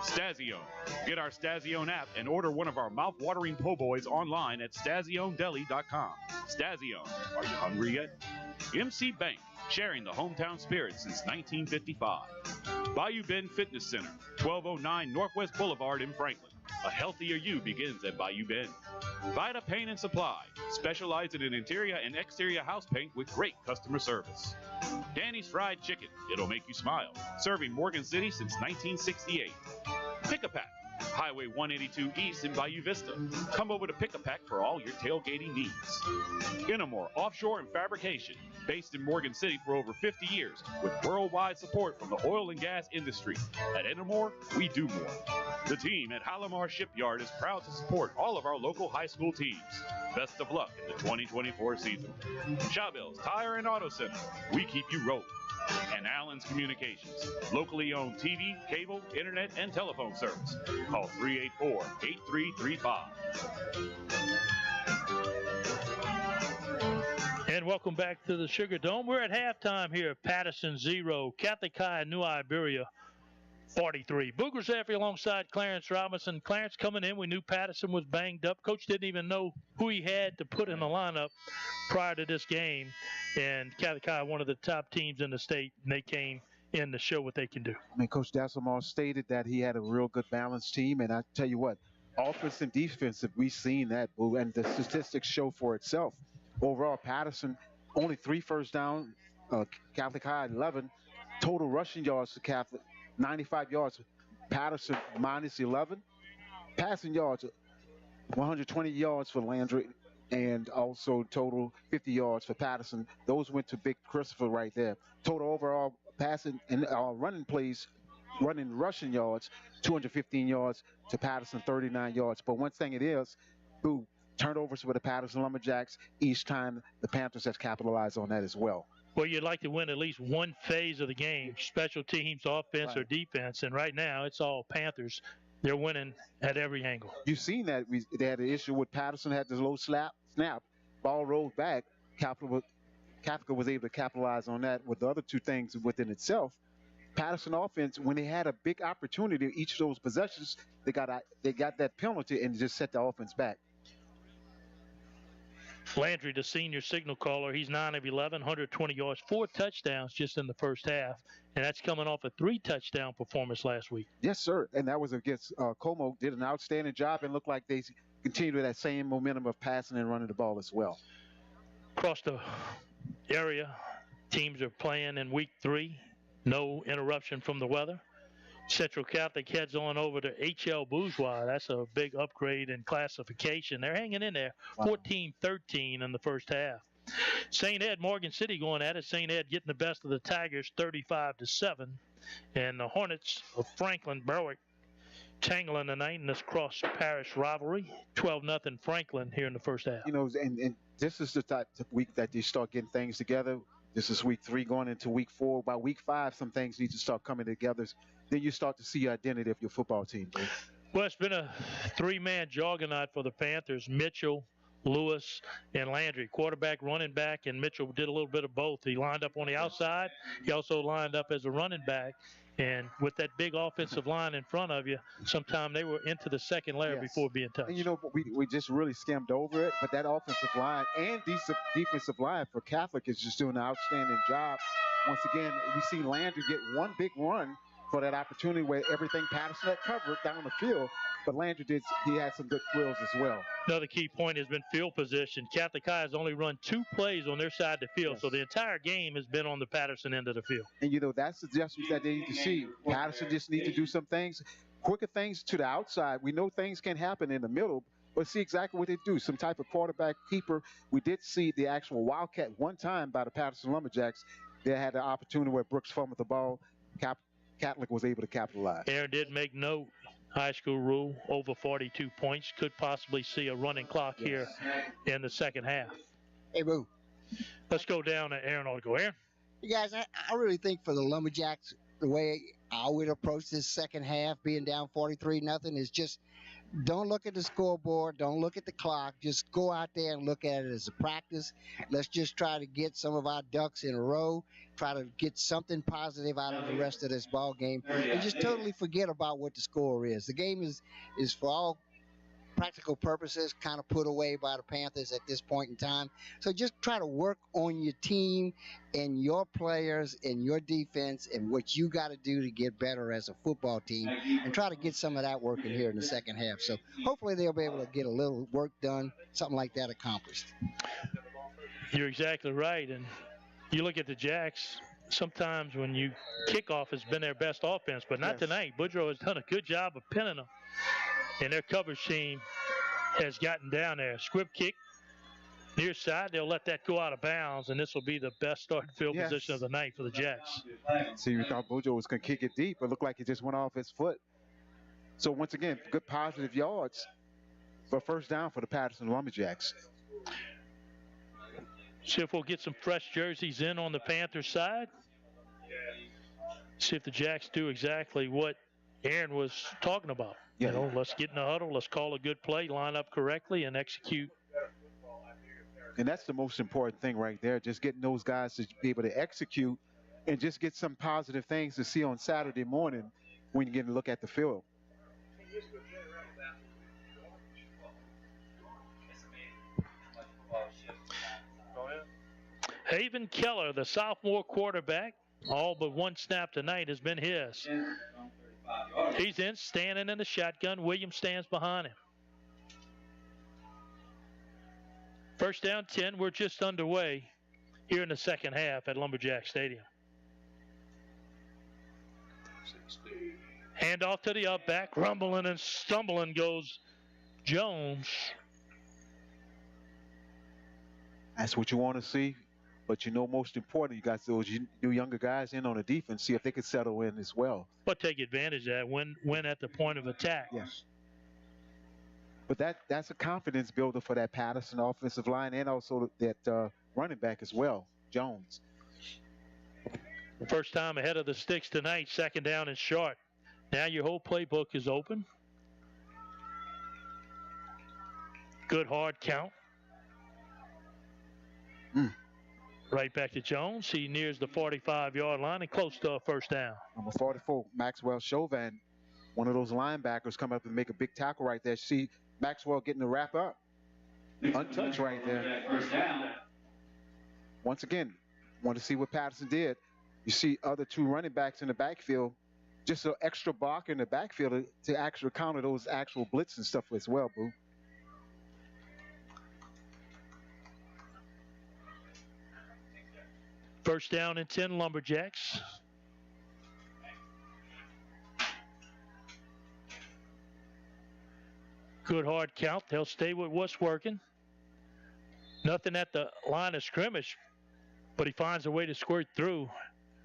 Stazione. Get our Stazione app and order one of our mouth-watering po' boys online at StazioneDeli.com. Stazione, are you hungry yet? MC Bank, sharing the hometown spirit since 1955. Bayou Bend Fitness Center, 1209 Northwest Boulevard in Franklin. A healthier you begins at Bayou Bend. Vida Paint and Supply, specializing in interior and exterior house paint with great customer service. Danny's Fried Chicken, it'll make you smile. Serving Morgan City since 1968. Pick-a-Pack, Highway 182 East in Bayou Vista. Come over to Pick-a-Pack for all your tailgating needs. Innomore Offshore and Fabrication, based in Morgan City for over 50 years, with worldwide support from the oil and gas industry. At Innomore, we do more. The team at Halamar Shipyard is proud to support all of our local high school teams. Best of luck in the 2024 season. Chavez Tire and Auto Center, we keep you rolling. And Allen's Communications, locally owned TV, cable, internet, and telephone service. Call 384-8335. And welcome back to the Sugar Dome. We're at halftime here. Patterson 0, Catholic High, New Iberia 43. Booger Zaffe alongside Clarence Robinson. Clarence coming in. We knew Patterson was banged up. Coach didn't even know who he had to put in the lineup prior to this game. And Catholic High, one of the top teams in the state, and they came in to show what they can do. I mean, Coach Dasselmar stated that he had a real good balanced team, and I tell you what, offense and defensive, we've seen that, Boo, and the statistics show for itself. Overall, Patterson, only 3 first down, Catholic High 11. Total rushing yards to Catholic, 95 yards. Patterson minus 11. Passing yards, 120 yards for Landry, and also total 50 yards for Patterson. Those went to Big Christopher right there. Total overall passing and running plays, rushing yards, 215 yards to Patterson, 39 yards. But one thing it is, Boo, turnovers for the Patterson Lumberjacks. Each time the Panthers has capitalized on that as well. Well, you'd like to win at least one phase of the game, special teams, offense, or defense. And right now, it's all Panthers. They're winning at every angle. You've seen that. They had an issue with Patterson, had this low snap, ball rolled back. Catholic was able to capitalize on that with the other two things within itself. Patterson offense, when they had a big opportunity, each of those possessions, they got that penalty and just set the offense back. Landry, the senior signal caller, he's 9 of 11, 120 yards, 4 touchdowns just in the first half, and that's coming off a 3-touchdown performance last week. Yes, sir, and that was against Como. Did an outstanding job and looked like they continued with that same momentum of passing and running the ball as well. Across the area, teams are playing in week 3. No interruption from the weather. Central Catholic heads on over to HL Bourgeois. That's a big upgrade in classification. They're hanging in there, 14-13 in the first half. St. Ed, Morgan City going at it. St. Ed getting the best of the Tigers, 35-7. And the Hornets of Franklin Berwick tangling tonight in this cross-parish rivalry, 12-0 Franklin here in the first half. You know, and this is the type of week that they start getting things together. This is week 3 going into week 4. By week 5, some things need to start coming together. Then you start to see your identity of your football team. Right? Well, it's been a 3-man juggernaut for the Panthers. Mitchell, Lewis, and Landry. Quarterback, running back, and Mitchell did a little bit of both. He lined up on the outside. He also lined up as a running back. And with that big offensive line in front of you, sometime they were into the second layer before being touched. And, you know, we just really skimmed over it. But that offensive line and defensive line for Catholic is just doing an outstanding job. Once again, we've seen Landry get one big run for that opportunity where everything Patterson had covered down the field. But Landry he had some good thrills as well. Another key point has been field position. Catholic High has only run 2 plays on their side of the field, so the entire game has been on the Patterson end of the field. And, you know, that's the adjustments that they need to see. Patterson just needs to do some things, quicker things to the outside. We know things can happen in the middle, but see exactly what they do. Some type of quarterback keeper. We did see the actual Wildcat one time by the Patterson Lumberjacks. They had the opportunity where Brooks fumbled the ball. Catholic was able to capitalize. Aaron did make note. High school rule, over 42 points. Could possibly see a running clock here in the second half. Hey, Boo. Let's go down to Aaron. I'll go, Aaron. You guys, I really think for the Lumberjacks, the way I would approach this second half, being down 43-0, is just don't look at the scoreboard, don't look at the clock, just go out there and look at it as a practice. Let's just try to get some of our ducks in a row, try to get something positive out of the rest of this ball game, and just totally forget about what the score is. The game is for all practical purposes kind of put away by the Panthers at this point in time. So just try to work on your team and your players and your defense and what you got to do to get better as a football team, and try to get some of that working here in the second half. So hopefully they'll be able to get a little work done, something like that accomplished. You're exactly right. And you look at the Jacks, sometimes when you kickoff has been their best offense, but not tonight. Boudreaux has done a good job of pinning them, and their coverage team has gotten down there. Squib kick, near side, they'll let that go out of bounds, and this will be the best starting field position of the night for the Jacks. See, we thought Boudreaux was going to kick it deep, but it looked like it just went off his foot. So once again, good positive yards for first down for the Patterson Lumberjacks. See if we'll get some fresh jerseys in on the Panthers side. See if the Jacks do exactly what Aaron was talking about. Yeah. You know, let's get in the huddle, let's call a good play, line up correctly, and execute. And that's the most important thing right there, just getting those guys to be able to execute and just get some positive things to see on Saturday morning when you get to look at the field. Haven Keller, the sophomore quarterback, all but one snap tonight has been his. He's in, standing in the shotgun. Williams stands behind him. First down 10. We're just underway here in the second half at Lumberjack Stadium. Handoff to the up back. Rumbling and stumbling goes Jones. That's what you want to see. But you know, most important, you got those new younger guys in on the defense, see if they can settle in as well. But take advantage of that when at the point of attack. Yes. But that's a confidence builder for that Patterson offensive line and also that running back as well, Jones. First time ahead of the sticks tonight, second down and short. Now your whole playbook is open. Good hard count. Right back to Jones. He nears the 45-yard line and close to a first down. Number 44, Maxwell Chauvin, one of those linebackers, come up and make a big tackle right there. See Maxwell getting the wrap up. Untouched right there. First down. Once again, want to see what Patterson did. You see other two running backs in the backfield, just an extra block in the backfield to actually counter those actual blitz and stuff as well, Boo. First down and 10, Lumberjacks. Good hard count. They'll stay with what's working. Nothing at the line of scrimmage, but he finds a way to squirt through.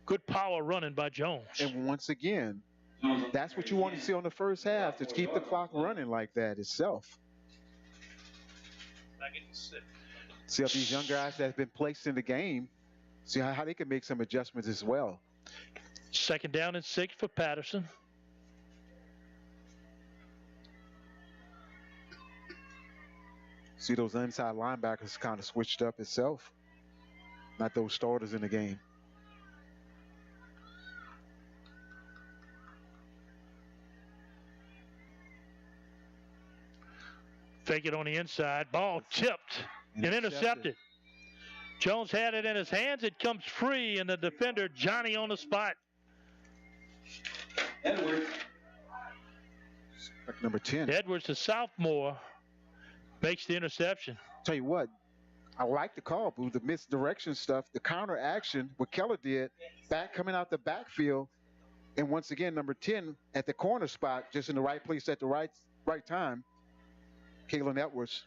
Good power running by Jones. And once again, that's what you want to see on the first half, to keep the clock running like that itself. See how these young guys that have been placed in the game, see how they can make some adjustments as well. Second down and 6 for Patterson. See those inside linebackers kind of switched up itself. Not those starters in the game. Fake it on the inside. Ball tipped and intercepted. Jones had it in his hands. It comes free, and the defender, Johnny, on the spot. Edwards. Number 10. Edwards, the sophomore, makes the interception. Tell you what, I like the call, Boo. The misdirection stuff, the counter action, what Keller did, back coming out the backfield, and once again, number 10 at the corner spot, just in the right place at the right time. Kalen Edwards,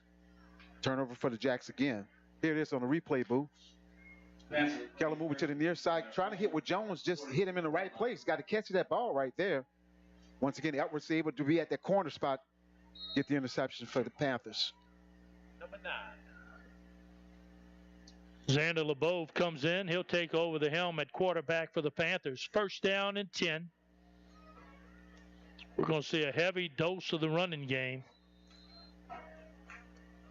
turnover for the Jacks again. Here it is on the replay, Boo. Keller moving to the near side, trying to hit with Jones, just hit him in the right place. Got to catch that ball right there. Once again, Edwards able to be at that corner spot, get the interception for the Panthers. Number 9. Xander LeBeau comes in. He'll take over the helm at quarterback for the Panthers. First down and 10. We're going to see a heavy dose of the running game.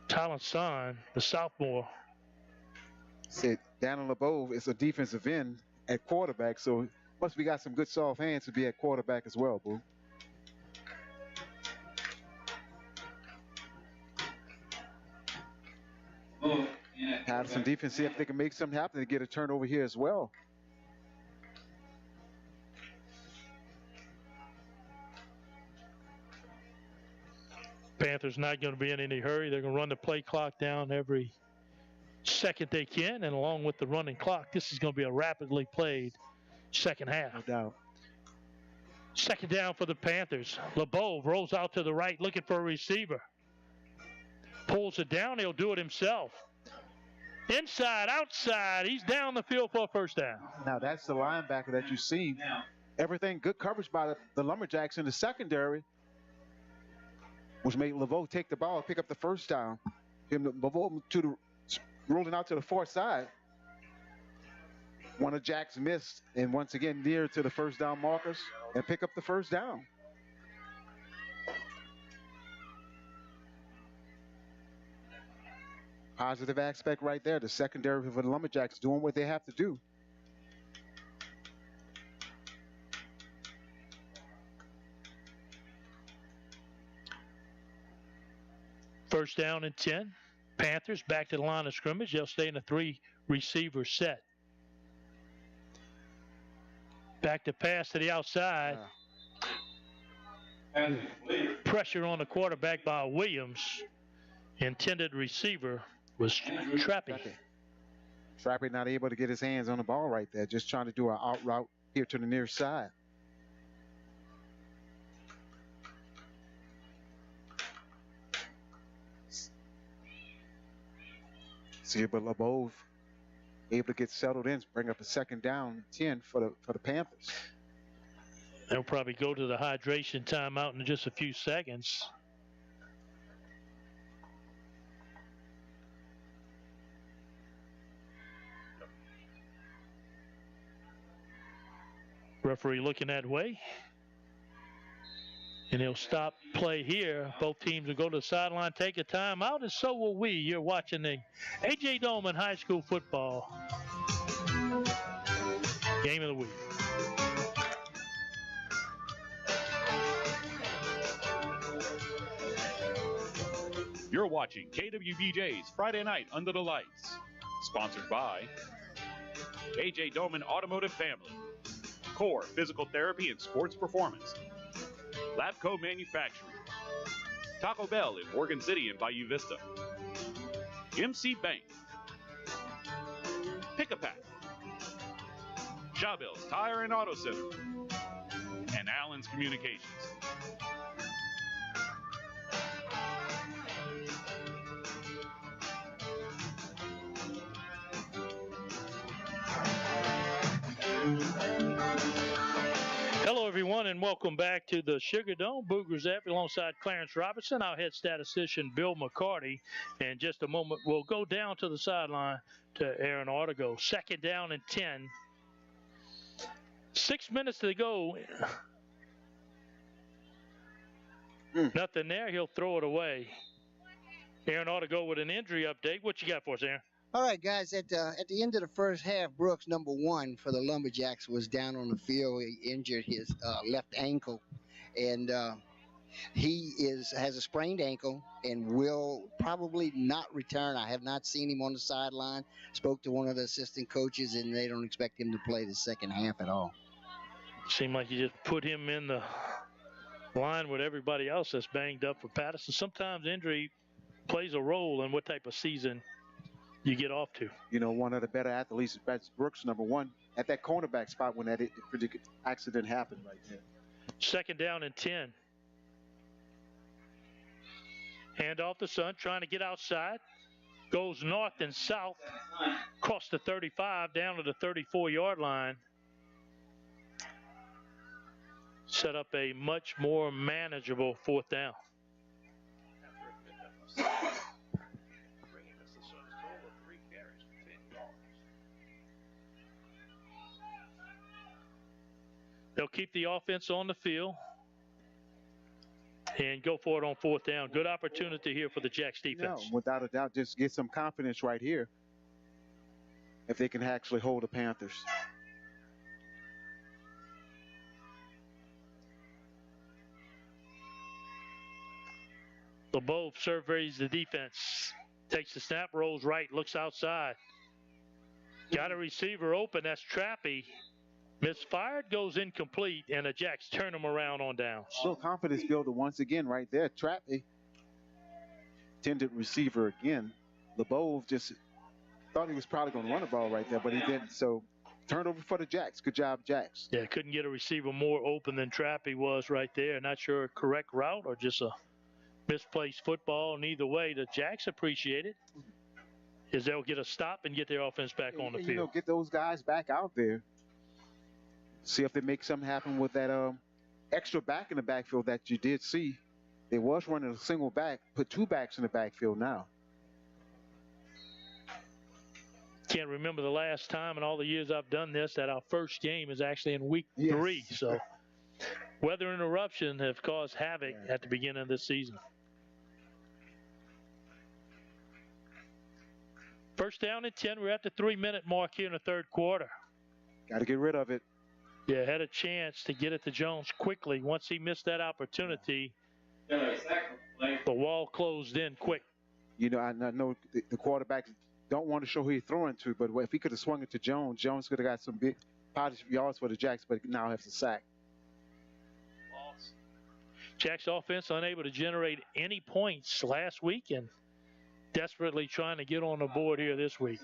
Talon Son, the sophomore. Said Daniel LeBeau is a defensive end at quarterback, so must be got some good soft hands to be at quarterback as well, Boo. Patterson defense, see if they can make something happen to get a turnover here as well. Panthers not going to be in any hurry. They're going to run the play clock down every second they can, and along with the running clock, this is going to be a rapidly played second half. No doubt. Second down for the Panthers. LeBeau rolls out to the right looking for a receiver. Pulls it down. He'll do it himself. Inside, outside. He's down the field for a first down. Now, that's the linebacker that you've seen. Everything good coverage by the Lumberjacks in the secondary, which made LeBeau take the ball, pick up the first down. LeBeau rolling out to the far side. One of Jacks missed, and once again near to the first down markers, and pick up the first down. Positive aspect right there. The secondary for the Lumberjacks doing what they have to do. First down and 10. Panthers back to the line of scrimmage. They'll stay in a 3-receiver set. Back to pass to the outside. Pressure on the quarterback by Williams. Intended receiver was Trappy. Trappy not able to get his hands on the ball right there. Just trying to do an out route here to the near side. See, but LeBeau able to get settled in, bring up a second down 10 for the Panthers. They'll probably go to the hydration timeout in just a few seconds. Referee looking that way. And he'll stop play here. Both teams will go to the sideline, take a timeout, and so will we. You're watching the A.J. Dolman High School football game of the week. You're watching KWBJ's Friday Night Under the Lights, sponsored by A.J. Dolman Automotive Family, Core Physical Therapy and Sports Performance, Labco Manufacturing, Taco Bell in Morgan City and Bayou Vista, MC Bank, Pick-a-Pack, Shawbill's Tire and Auto Center, and Allen's Communications. Hello, everyone, and welcome back to the Sugar Dome. Booger Zappy alongside Clarence Robinson, our head statistician, Bill McCarty. In just a moment, we'll go down to the sideline to Aaron Artigo. Second down and 10. 6 minutes to go. Nothing there. He'll throw it away. Aaron Artigo with an injury update. What you got for us, Aaron? All right, guys, at the end of the first half, Brooks, number 1 for the Lumberjacks, was down on the field. He injured his left ankle, and he has a sprained ankle and will probably not return. I have not seen him on the sideline. Spoke to one of the assistant coaches, and they don't expect him to play the second half at all. Seemed like you just put him in the line with everybody else that's banged up for Patterson. Sometimes injury plays a role in what type of season you get off to. You know, one of the better athletes, that's Brooks, number 1, at that cornerback spot when that accident happened right there. Second down and 10. Hand off to Sun, trying to get outside. Goes north and south, across the 35, down to the 34-yard line. Set up a much more manageable fourth down. They'll keep the offense on the field and go for it on fourth down. Good opportunity here for the Jacks defense. No, without a doubt, just get some confidence right here if they can actually hold the Panthers. LeBeau surveys the defense. Takes the snap, rolls right, looks outside. Got a receiver open. That's Trappy. Misfired, goes incomplete, and the Jacks turn him around on downs. Little confidence builder once again right there. Trappy, intended receiver again. LeBeau just thought he was probably going to run the ball right there, but he didn't. So turnover for the Jacks. Good job, Jacks. Yeah, couldn't get a receiver more open than Trappy was right there. Not sure a correct route or just a misplaced football. And either way, the Jacks appreciate it, is they'll get a stop and get their offense back on the field. You know, get those guys back out there. See if they make something happen with that extra back in the backfield that you did see. They was running a single back, put two backs in the backfield now. Can't remember the last time in all the years I've done this that our first game is actually in week 3. So weather interruption have caused havoc at the beginning of this season. First down and 10. We're at the 3-minute mark here in the third quarter. Got to get rid of it. Yeah, had a chance to get it to Jones quickly. Once he missed that opportunity, the wall closed in quick. You know, I know the quarterbacks don't want to show who he's throwing to, but if he could have swung it to Jones, Jones could have got some big positive yards for the Jacks, but now has a sack. Jacks offense unable to generate any points last week and desperately trying to get on the board here this week.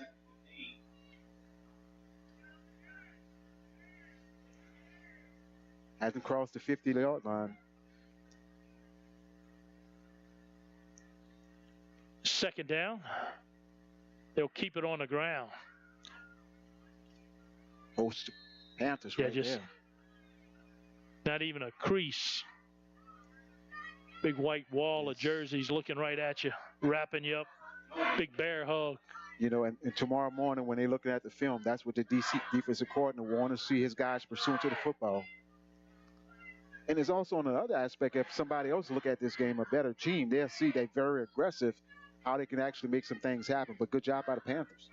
Hasn't crossed the 50-yard line. Second down. They'll keep it on the ground. Most Panthers right just there. Not even a crease. Big white wall of jerseys looking right at you, wrapping you up. Big bear hug. You know, and tomorrow morning when they're looking at the film, that's what the defensive coordinator want to see his guys pursuing to the football. And there's also on the other aspect, if somebody else look at this game, a better team, they'll see they're very aggressive, how they can actually make some things happen. But good job by the Panthers.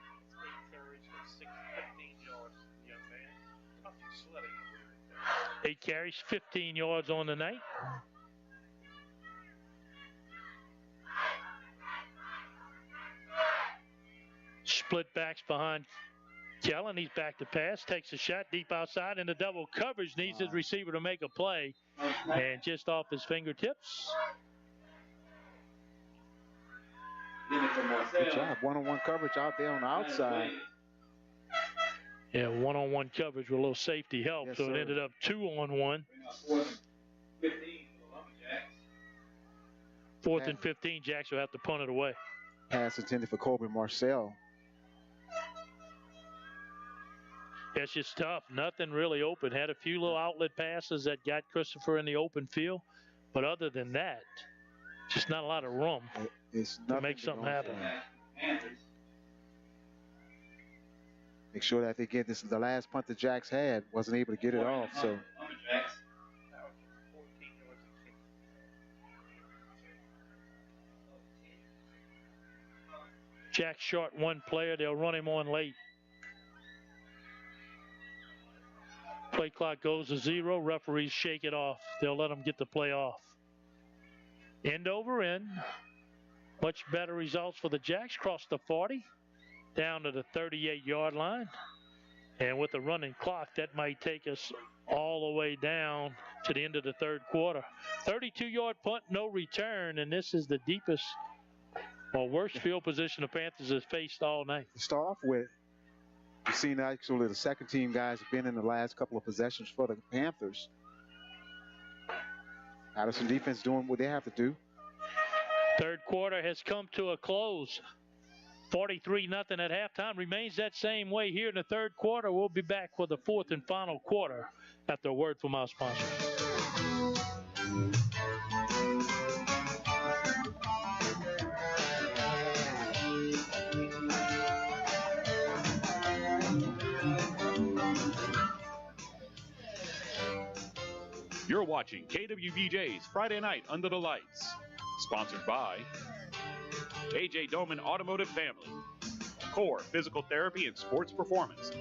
8 carries, 15 yards on the night. Split backs behind Kellen. He's back to pass, takes a shot deep outside into double coverage, needs his receiver to make a play, and just off his fingertips. Good job. One-on-one coverage out there on the outside. Yeah, one-on-one coverage with a little safety help, Yes, so sir. it ended up 2-on-1. 4th and 15, Jacks will have to punt it away. Pass intended for Colby Marcel. It's just tough. Nothing really open. Had a few little outlet passes that got Christopher in the open field. But other than that, just not a lot of room to make something happen. Make sure that they get this. The last punt the Jacks had wasn't able to get it off. So Jacks short one player. They'll run him on late. Play clock goes to 0. Referees shake it off. They'll let them get the play off. End over end. Much better results for the Jacks. Cross the 40, down to the 38-yard line. And with the running clock, that might take us all the way down to the end of the third quarter. 32-yard punt, no return, and this is the deepest or worst field position the Panthers have faced all night. to start off with, you've seen actually the second team guys have been in the last couple of possessions for the Panthers. Patterson defense doing what they have to do. Third quarter has come to a close. 43-0 at halftime. Remains that same way here in the third quarter. We'll be back for the fourth and final quarter after a word from our sponsors. You're watching KWBJ's Friday Night Under the Lights, sponsored by A.J. Doman Automotive Family, Core Physical Therapy and Sports Performance,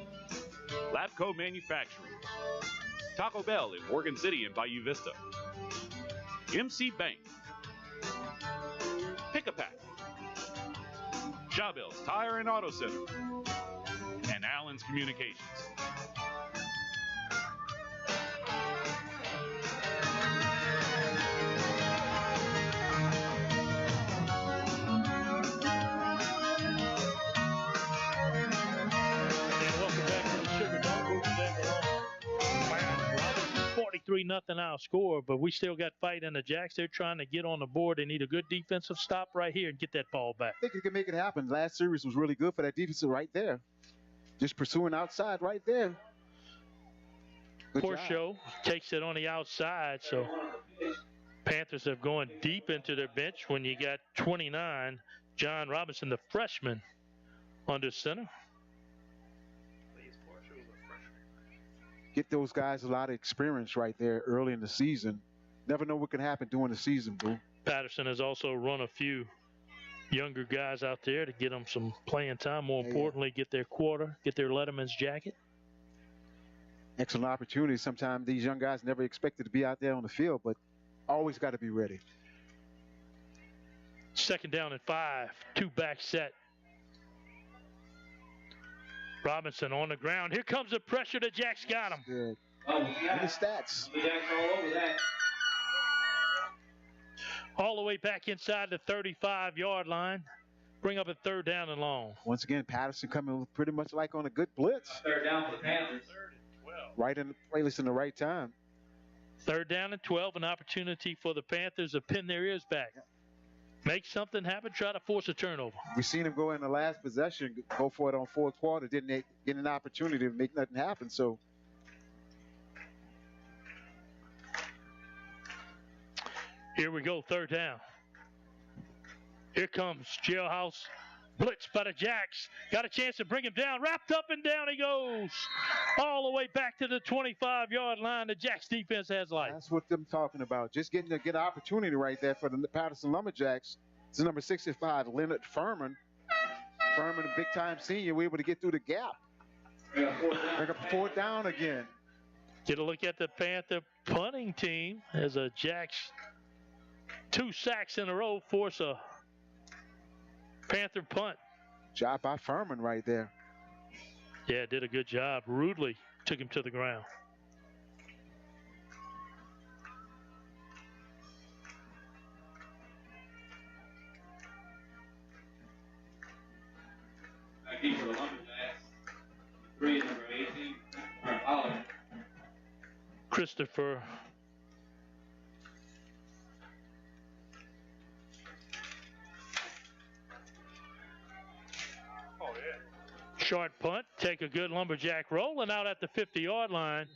Labco Manufacturing, Taco Bell in Morgan City and Bayou Vista, MC Bank, Pick-a-Pack, Jabel's Tire and Auto Center, and Allen's Communications. And welcome back to the Sugar Dome. We'll be back along. 43-0 our score, but we still got fight in the Jacks. They're trying to get on the board. They need a good defensive stop right here and get that ball back. I think it can make it happen. Last series was really good for that defense right there. Just pursuing outside right there. Show takes it on the outside, so Panthers are going deep into their bench when you got 29, John Robinson, the freshman, under center. Get those guys a lot of experience right there early in the season. Never know what can happen during the season, boo. Patterson has also run a few younger guys out there to get them some playing time. More importantly, get their quarter, get their Letterman's jacket. Excellent opportunity. Sometimes these young guys never expected to be out there on the field, but always got to be ready. 2nd down and 5, 2-back set. Robinson on the ground. Here comes the pressure. The Jacks got him. Good. Look at the stats. All the way back inside the 35-yard line. Bring up a 3rd down and long. Once again, Patterson coming pretty much like on a good blitz. 3rd down for the Panthers. Right in the playlist in the right time. 3rd down and 12, an opportunity for the Panthers to pin their ears back. Make something happen, try to force a turnover. We seen him go in the last possession, go for it on 4th quarter, didn't get an opportunity to make nothing happen. So here we go, 3rd down. Here comes Jailhouse. Blitz by the Jacks. Got a chance to bring him down. Wrapped up and down he goes. All the way back to the 25-yard line. The Jacks defense has life. That's what I'm talking about. Just getting to get an opportunity right there for the Patterson Lumberjacks. It's number 65, Leonard Furman. Furman, a big-time senior, we're able to get through the gap. Bring up 4th down again. Get a look at the Panther punting team as a Jacks 2 sacks in a row force a Panther punt. Job by Furman right there. Yeah, did a good job. Rudely took him to the ground. Keeper of the Lumberjacks, 3 and number 18, Pollard. Christopher short punt, take a good Lumberjack rolling out at the 50-yard line.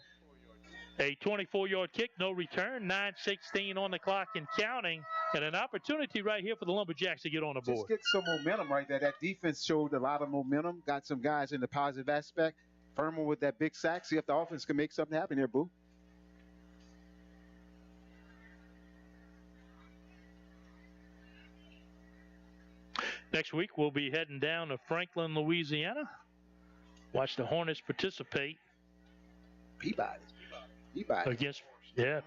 A 24-yard kick, no return, 9:16 on the clock and counting, and an opportunity right here for the Lumberjacks to get on the board. Just get some momentum right there. That defense showed a lot of momentum, got some guys in the positive aspect. Furman with that big sack. See if the offense can make something happen here, boo. Next week, we'll be heading down to Franklin, Louisiana. Watch the Hornets participate. Peabody. Against,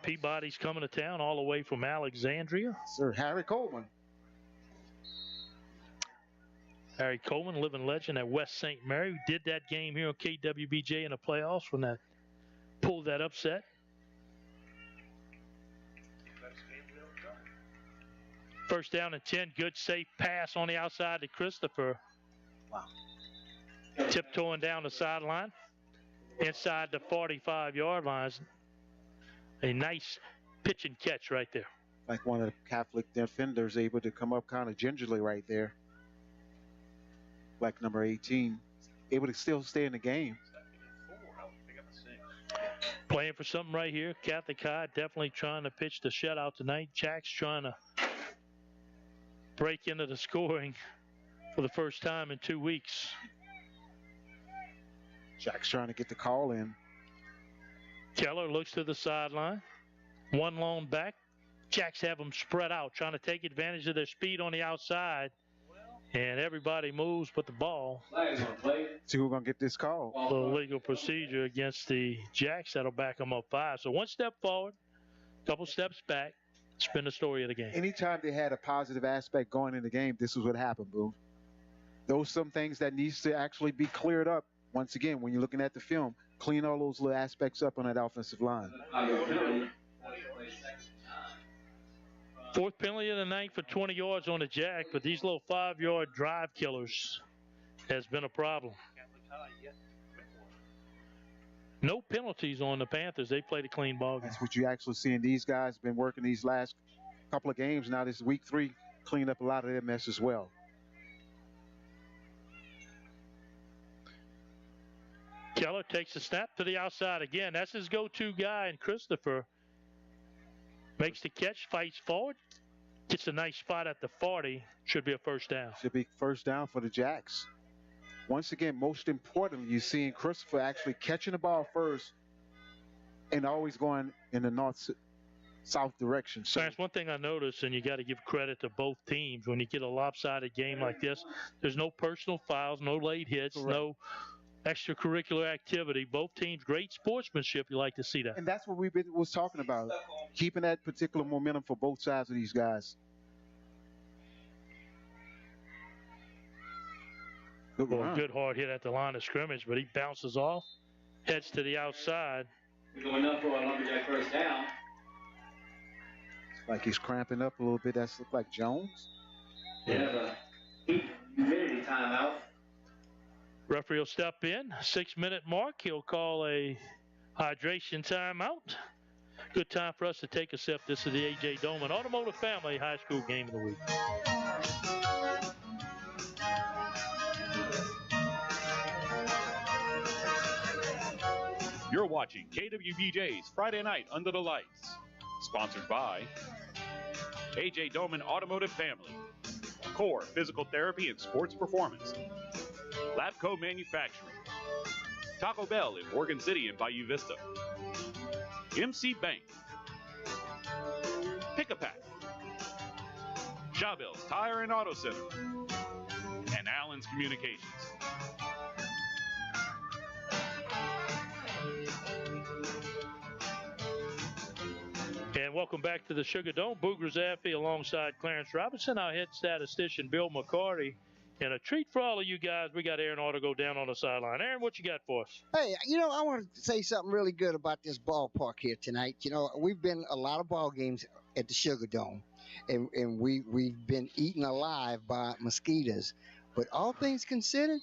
Peabody's coming to town all the way from Alexandria. Sir Harry Coleman. Harry Coleman, living legend at West St. Mary. We did that game here on KWBJ in the playoffs when that pulled that upset. First down and 10. Good safe pass on the outside to Christopher. Wow. Tiptoeing down the sideline. Inside the 45-yard lines. A nice pitch and catch right there. Like one of the Catholic defenders able to come up kind of gingerly right there. Like number 18. Able to still stay in the game. Playing for something right here. Catholic High definitely trying to pitch the shutout tonight. Jack's trying to break into the scoring for the first time in 2 weeks. Jack's trying to get the call in. Keller looks to the sideline. One lone back. Jacks have them spread out, trying to take advantage of their speed on the outside. And everybody moves but the ball. See who's going to get this call. The legal procedure against the Jacks, that'll back them up 5. So 1 step forward, couple steps back. Spin the story of the game. Anytime they had a positive aspect going in the game, this is what happened, boo. Those some things that needs to actually be cleared up. Once again, when you're looking at the film, clean all those little aspects up on that offensive line. Fourth penalty of the night for 20 yards on the Jack, but these little 5-yard drive killers has been a problem. No penalties on the Panthers. They played a clean ball game. That's what you actually seeing. These guys been working these last couple of games. Now this week 3 cleaned up a lot of their mess as well. Keller takes the snap to the outside again. That's his go-to guy, and Christopher makes the catch, fights forward, gets a nice spot at the 40. Should be a first down. Should be first down for the Jacks. Once again, most importantly, you're seeing Christopher actually catching the ball first and always going in the north-south direction. So that's one thing I noticed, and you got to give credit to both teams. When you get a lopsided game like this, there's no personal fouls, no late hits, correct, no extracurricular activity. Both teams, great sportsmanship. You like to see that. And that's what we was talking about, keeping that particular momentum for both sides of these guys. Good hard hit at the line of scrimmage, but he bounces off, heads to the outside. Going up for a Lumberjack first down. Like he's cramping up a little bit. That's look like Jones. We have a heat humidity timeout. Referee will step in, 6-minute mark. He'll call a hydration timeout. Good time for us to take a sip. This is the A.J. Doman Automotive Family High School Game of the Week. You're watching KWBJ's Friday Night Under the Lights, sponsored by A.J. Doman Automotive Family, Core Physical Therapy and Sports Performance, Labco Manufacturing, Taco Bell in Morgan City and Bayou Vista, MC Bank, Pick-a-Pack, Chabelle's Tire and Auto Center, and Allen's Communications. And welcome back to the Sugar Dome. Booger Zaffe alongside Clarence Robinson, our head statistician Bill McCarty. And a treat for all of you guys, we got Aaron Auto go down on the sideline. Aaron, what you got for us? Hey, I want to say something really good about this ballpark here tonight. We've been a lot of ball games at the Sugar Dome, and we've been eaten alive by mosquitoes. But all things considered,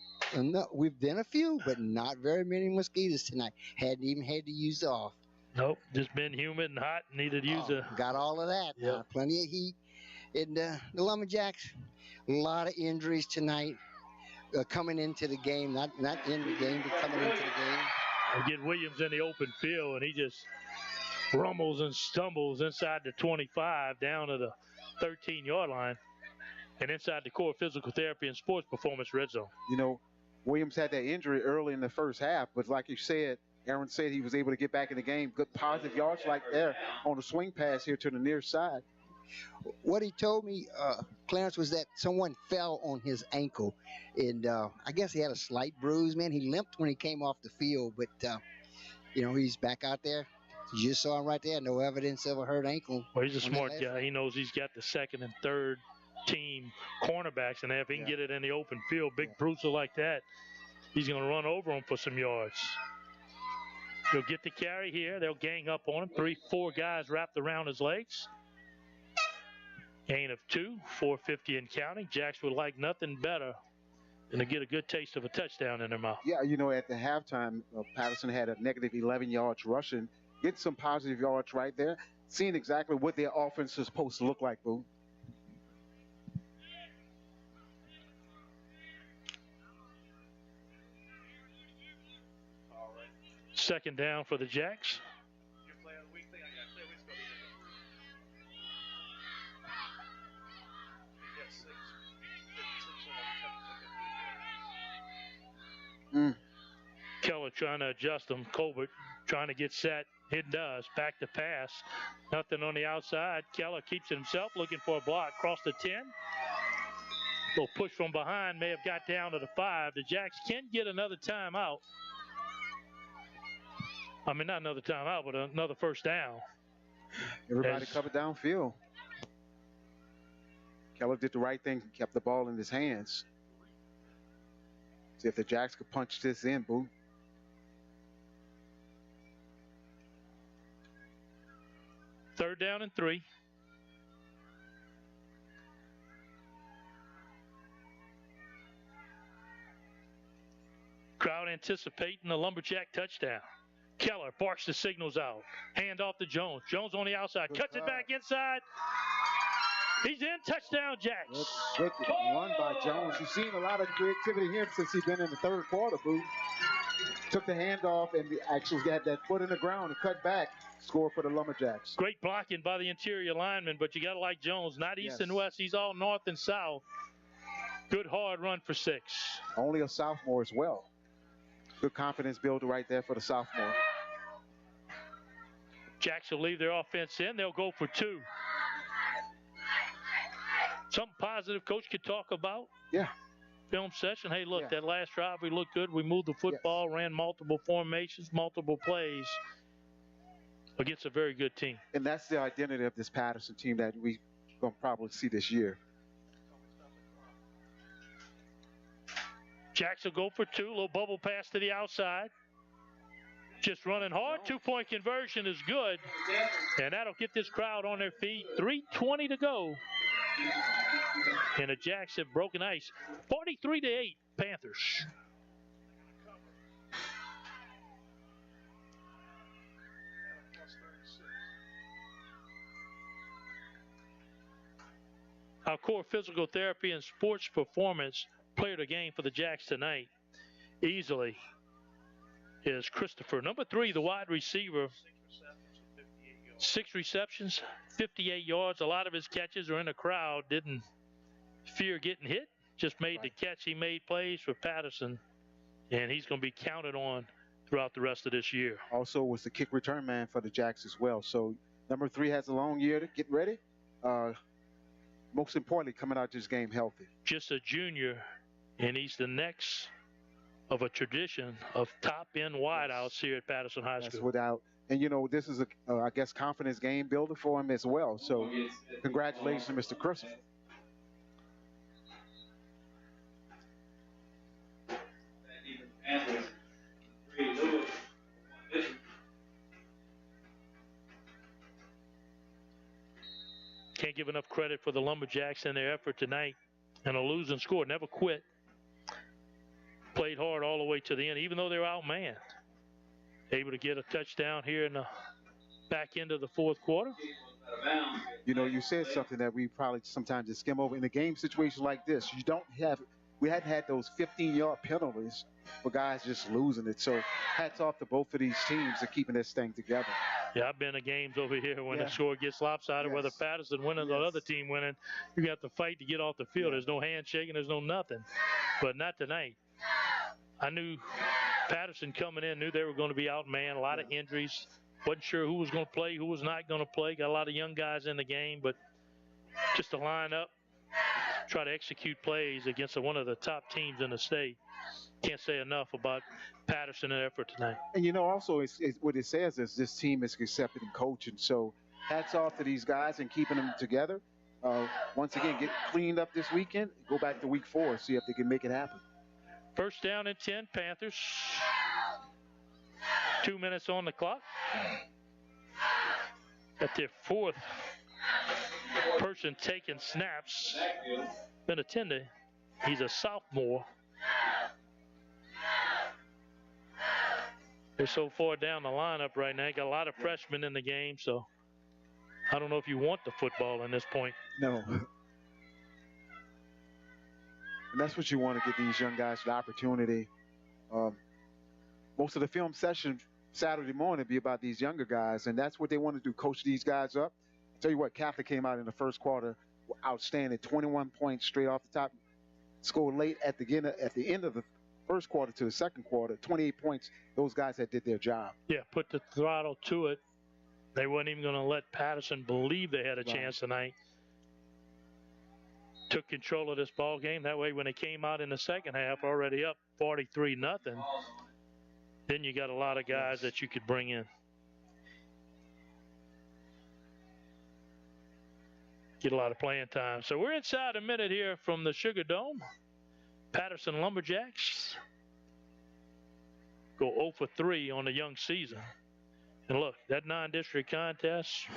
we've been a few, but not very many mosquitoes tonight. Hadn't even had to use it off. Nope, just been humid and hot. Needed to use got all of that. Yep. Plenty of heat. And the Lumberjacks, a lot of injuries tonight coming into the game. Not in the game, but coming into the game. We get Williams in the open field, and he just rumbles and stumbles inside the 25 down to the 13-yard line and inside the Core Physical Therapy and Sports Performance red zone. Williams had that injury early in the first half, but like you said, Aaron said he was able to get back in the game. Good positive yards like there on the swing pass here to the near side. What he told me, Clarence, was that someone fell on his ankle, and I guess he had a slight bruise, man. He limped when he came off the field, but, he's back out there. You just saw him right there. No evidence of a hurt ankle. Well, he's a smart guy. He knows he's got the second and third team cornerbacks, and if he can get it in the open field, big bruiser like that, he's going to run over him for some yards. He'll get the carry here. They'll gang up on him. 3-4 guys wrapped around his legs. Gain of 2, 450 and counting. Jacks would like nothing better than to get a good taste of a touchdown in their mouth. Yeah, at the halftime, Patterson had a negative 11 yards rushing. Get some positive yards right there. Seeing exactly what their offense is supposed to look like, Boo. Second down for the Jacks. Keller trying to adjust them. Colbert trying to get set. It does. Back to pass. Nothing on the outside. Keller keeps it himself, looking for a block. Cross the 10. Little push from behind. May have got down to the 5. The Jacks can get another timeout. I mean, not another timeout, but another first down. Everybody covered downfield. Keller did the right thing, kept the ball in his hands. See if the Jacks could punch this in, Boo. Third down and 3. Crowd anticipating the Lumberjack touchdown. Keller barks the signals out. Hand off to Jones. Jones on the outside. Cuts it back inside. He's in. Touchdown, Jacks. Good run by Jones. You've seen a lot of creativity here since he's been in the third quarter, Boo. Took the handoff and actually had that foot in the ground and cut back. Score for the Lumberjacks. Great blocking by the interior lineman, but you got to like Jones. Not east and west. He's all north and south. Good hard run for 6. Only a sophomore as well. Good confidence builder right there for the sophomore. Jacks will leave their offense in. They'll go for 2. Something positive Coach could talk about. Yeah. Film session. Hey, look, that last drive, we looked good. We moved the football, ran multiple formations, multiple plays against a very good team. And that's the identity of this Patterson team that we're going to probably see this year. Jacks will go for 2. Little bubble pass to the outside. Just running hard. 2-point conversion is good. And that'll get this crowd on their feet. 3:20 to go. And the Jacks have broken ice. 43-8, Panthers. Our core physical therapy and sports performance player of the game for the Jacks tonight easily is Christopher. Number 3, the wide receiver. 6 receptions, 58 yards. A lot of his catches are in the crowd. Didn't fear getting hit. Just made the catch. He made plays for Patterson, and he's going to be counted on throughout the rest of this year. Also was the kick return man for the Jacks as well. So number 3 has a long year to get ready. Most importantly, coming out this game healthy. Just a junior, and he's the next of a tradition of top-end wideouts here at Patterson High School. That's without. And, you know, this is a, I guess, confidence game builder for him as well. So congratulations, Mr. Christopher. Can't give enough credit for the Lumberjacks and their effort tonight. And a losing score, never quit. Played hard all the way to the end, even though they were outmanned. Able to get a touchdown here in the back end of the fourth quarter. You know, you said something that we probably sometimes just skim over. In a game situation like this, you don't have, we hadn't had those 15-yard penalties for guys just losing it. So hats off to both of these teams for keeping this thing together. Yeah, I've been to games over here when the score gets lopsided, whether Patterson winning or the other team winning. You got to fight to get off the field. There's no handshaking. There's no nothing. But not tonight. I knew Patterson coming in, knew they were going to be outmanned. A lot of injuries. Wasn't sure who was going to play, who was not going to play. Got a lot of young guys in the game. But just to line up, try to execute plays against one of the top teams in the state. Can't say enough about Patterson and their effort tonight. And, you know, also it's what it says is this team is accepted in coaching. So hats off to these guys and keeping them together. Once again, get cleaned up this weekend. Go back to week 4, see if they can make it happen. First down and 10, Panthers. 2 minutes on the clock. Got their 4th person taking snaps. Been attending. He's a sophomore. They're so far down the lineup right now. Got a lot of freshmen in the game, so I don't know if you want the football in this point. No. And that's what you want to get these young guys the opportunity. Most of the film session Saturday morning be about these younger guys, and that's what they want to do, coach these guys up. I'll tell you what, Catholic came out in the first quarter outstanding, 21 points straight off the top. Scored late at the end of the first quarter to the second quarter, 28 points. Those guys that did their job. Yeah, put the throttle to it. They weren't even going to let Patterson believe they had a chance tonight. Took control of this ball game. That way, when they came out in the second half, already up 43-0, then you got a lot of guys that you could bring in. Get a lot of playing time. So we're inside a minute here from the Sugar Dome. Patterson Lumberjacks go 0 for 3 on the young season. And look, that non-district contest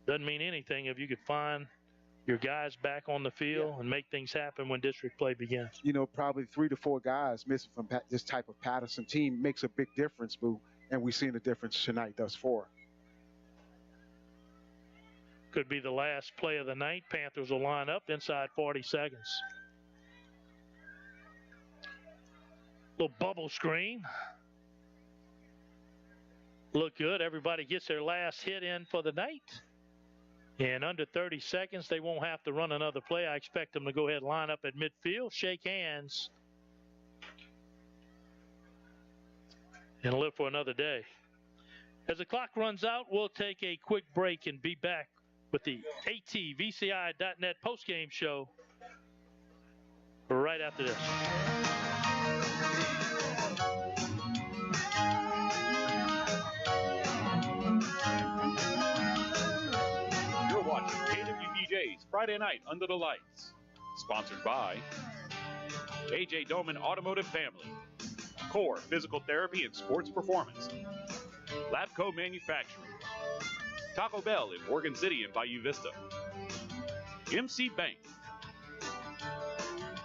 doesn't mean anything if you could find your guys back on the field and make things happen when district play begins. You know, probably 3 to 4 guys missing from this type of Patterson team makes a big difference, Boo. And we've seen the difference tonight thus far. Could be the last play of the night. Panthers will line up inside 40 seconds. Little bubble screen. Look good. Everybody gets their last hit in for the night. And under 30 seconds, they won't have to run another play. I expect them to go ahead and line up at midfield, shake hands, and live for another day. As the clock runs out, we'll take a quick break and be back with the ATVCI.net postgame show right after this. You're watching KWBJ's Friday Night Under the Lights, sponsored by AJ Doman Automotive Family, Core Physical Therapy and Sports Performance, Labco Manufacturing, Taco Bell in Morgan City and Bayou Vista, MC Bank,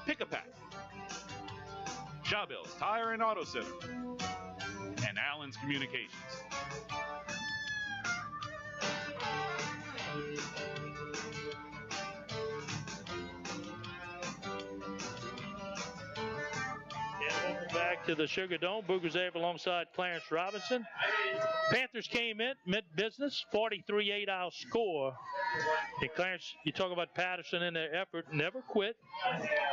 Pick-a-Pack, Chabel's Tire and Auto Center, and Allen's Communications. Back to the Sugar Dome. Boogers Ave alongside Clarence Robinson. Panthers came in, meant business, 43-8 our score. And Clarence, you talk about Patterson and their effort, never quit.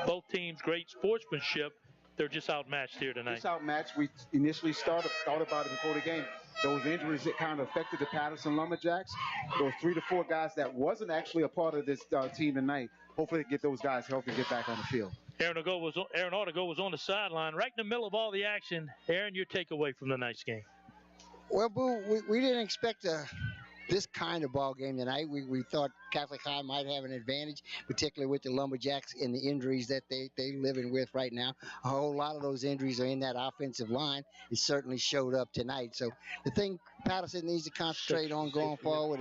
Both teams, great sportsmanship. They're just outmatched here tonight. Just outmatched. We initially thought about it before the game. Those injuries that kind of affected the Patterson Lumberjacks. Those 3 to 4 guys that wasn't actually a part of this team tonight. Hopefully they get those guys healthy and get back on the field. Aaron Artigo was on the sideline right in the middle of all the action. Aaron, your takeaway from tonight's game? Well, Boo, we didn't expect this kind of ball game tonight. We thought Catholic High might have an advantage, particularly with the Lumberjacks and the injuries that they living with right now. A whole lot of those injuries are in that offensive line. It certainly showed up tonight. So the thing Patterson needs to concentrate on going forward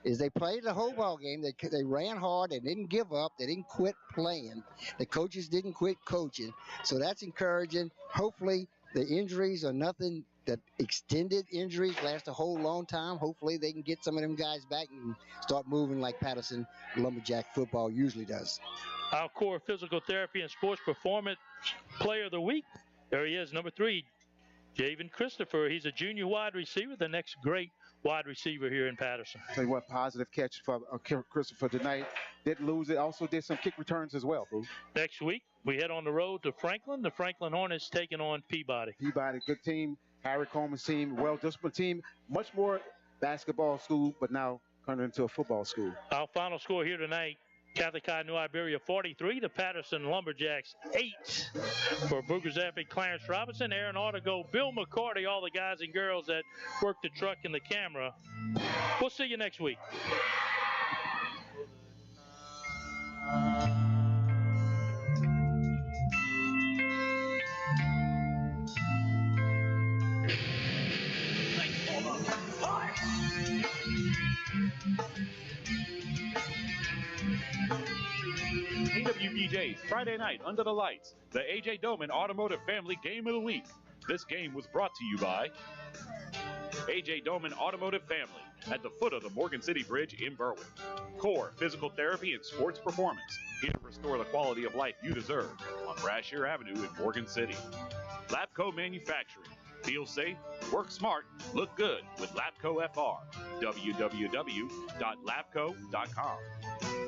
is they played the whole ball game. They ran hard. They didn't give up. They didn't quit playing. The coaches didn't quit coaching. So that's encouraging. Hopefully the injuries are nothing that extended injuries last a whole long time. Hopefully they can get some of them guys back and start moving like Patterson Lumberjack football usually does. Our core physical therapy and sports performance player of the week. There he is, number 3, Javen Christopher. He's a junior wide receiver, the next great wide receiver here in Patterson. Tell you what, positive catch for Christopher tonight. Didn't lose it. Also did some kick returns as well, Boo. Next week, we head on the road to Franklin. The Franklin Hornets taking on Peabody. Peabody, good team. Harry Coleman's team, well-disciplined team. Much more basketball school, but now turned into a football school. Our final score here tonight, Catholic High New Iberia 43, the Patterson Lumberjacks 8. For Boogers Ave, Clarence Robinson, Aaron Artigo, Bill McCarty, all the guys and girls that work the truck and the camera. We'll see you next week. KWBJ's Friday Night Under the Lights, the AJ Doman Automotive Family Game of the Week. This game was brought to you by AJ Doman Automotive Family at the foot of the Morgan City Bridge in Berwick. Core Physical Therapy and Sports Performance, here to restore the quality of life you deserve on Brashear Avenue in Morgan City. Labco Manufacturing. Feel safe, work smart, look good with Labco FR. www.labco.com.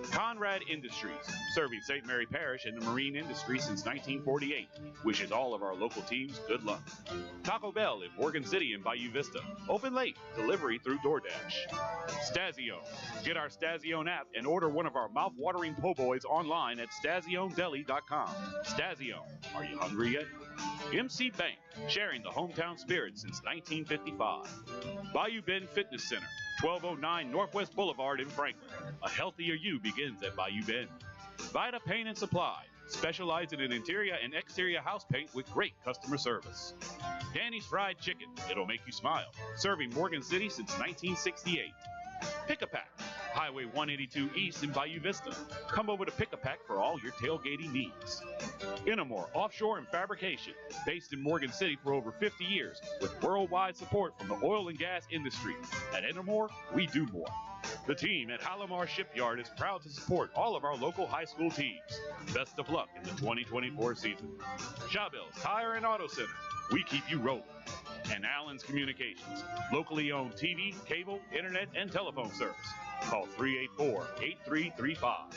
Conrad Industries, serving St. Mary Parish and the marine industry since 1948, wishes all of our local teams good luck. Taco Bell in Morgan City and Bayou Vista, open late, delivery through DoorDash. Stasio, get our Stazione app and order one of our mouth-watering po' boys online at StazioneDeli.com. Stasio, are you hungry yet? MC Bank, sharing the hometown spirit since 1955. Bayou Bend Fitness Center, 1209 Northwest Boulevard in Franklin. A healthier you begins at Bayou Bend. Vita Paint and Supply, specializing in interior and exterior house paint with great customer service. Danny's Fried Chicken, it'll make you smile. Serving Morgan City since 1968. Pick-a-Pack, Highway 182 East in Bayou Vista. Come over to Pick-a-Pack for all your tailgating needs. Innomore Offshore and Fabrication, based in Morgan City for over 50 years with worldwide support from the oil and gas industry. At Innomore, we do more. The team at Hallamar Shipyard is proud to support all of our local high school teams. Best of luck in the 2024 season. Chabelles Tire and Auto Center, we keep you rolling. And Allen's Communications, locally owned TV, cable, internet, and telephone service. Call 384-8335.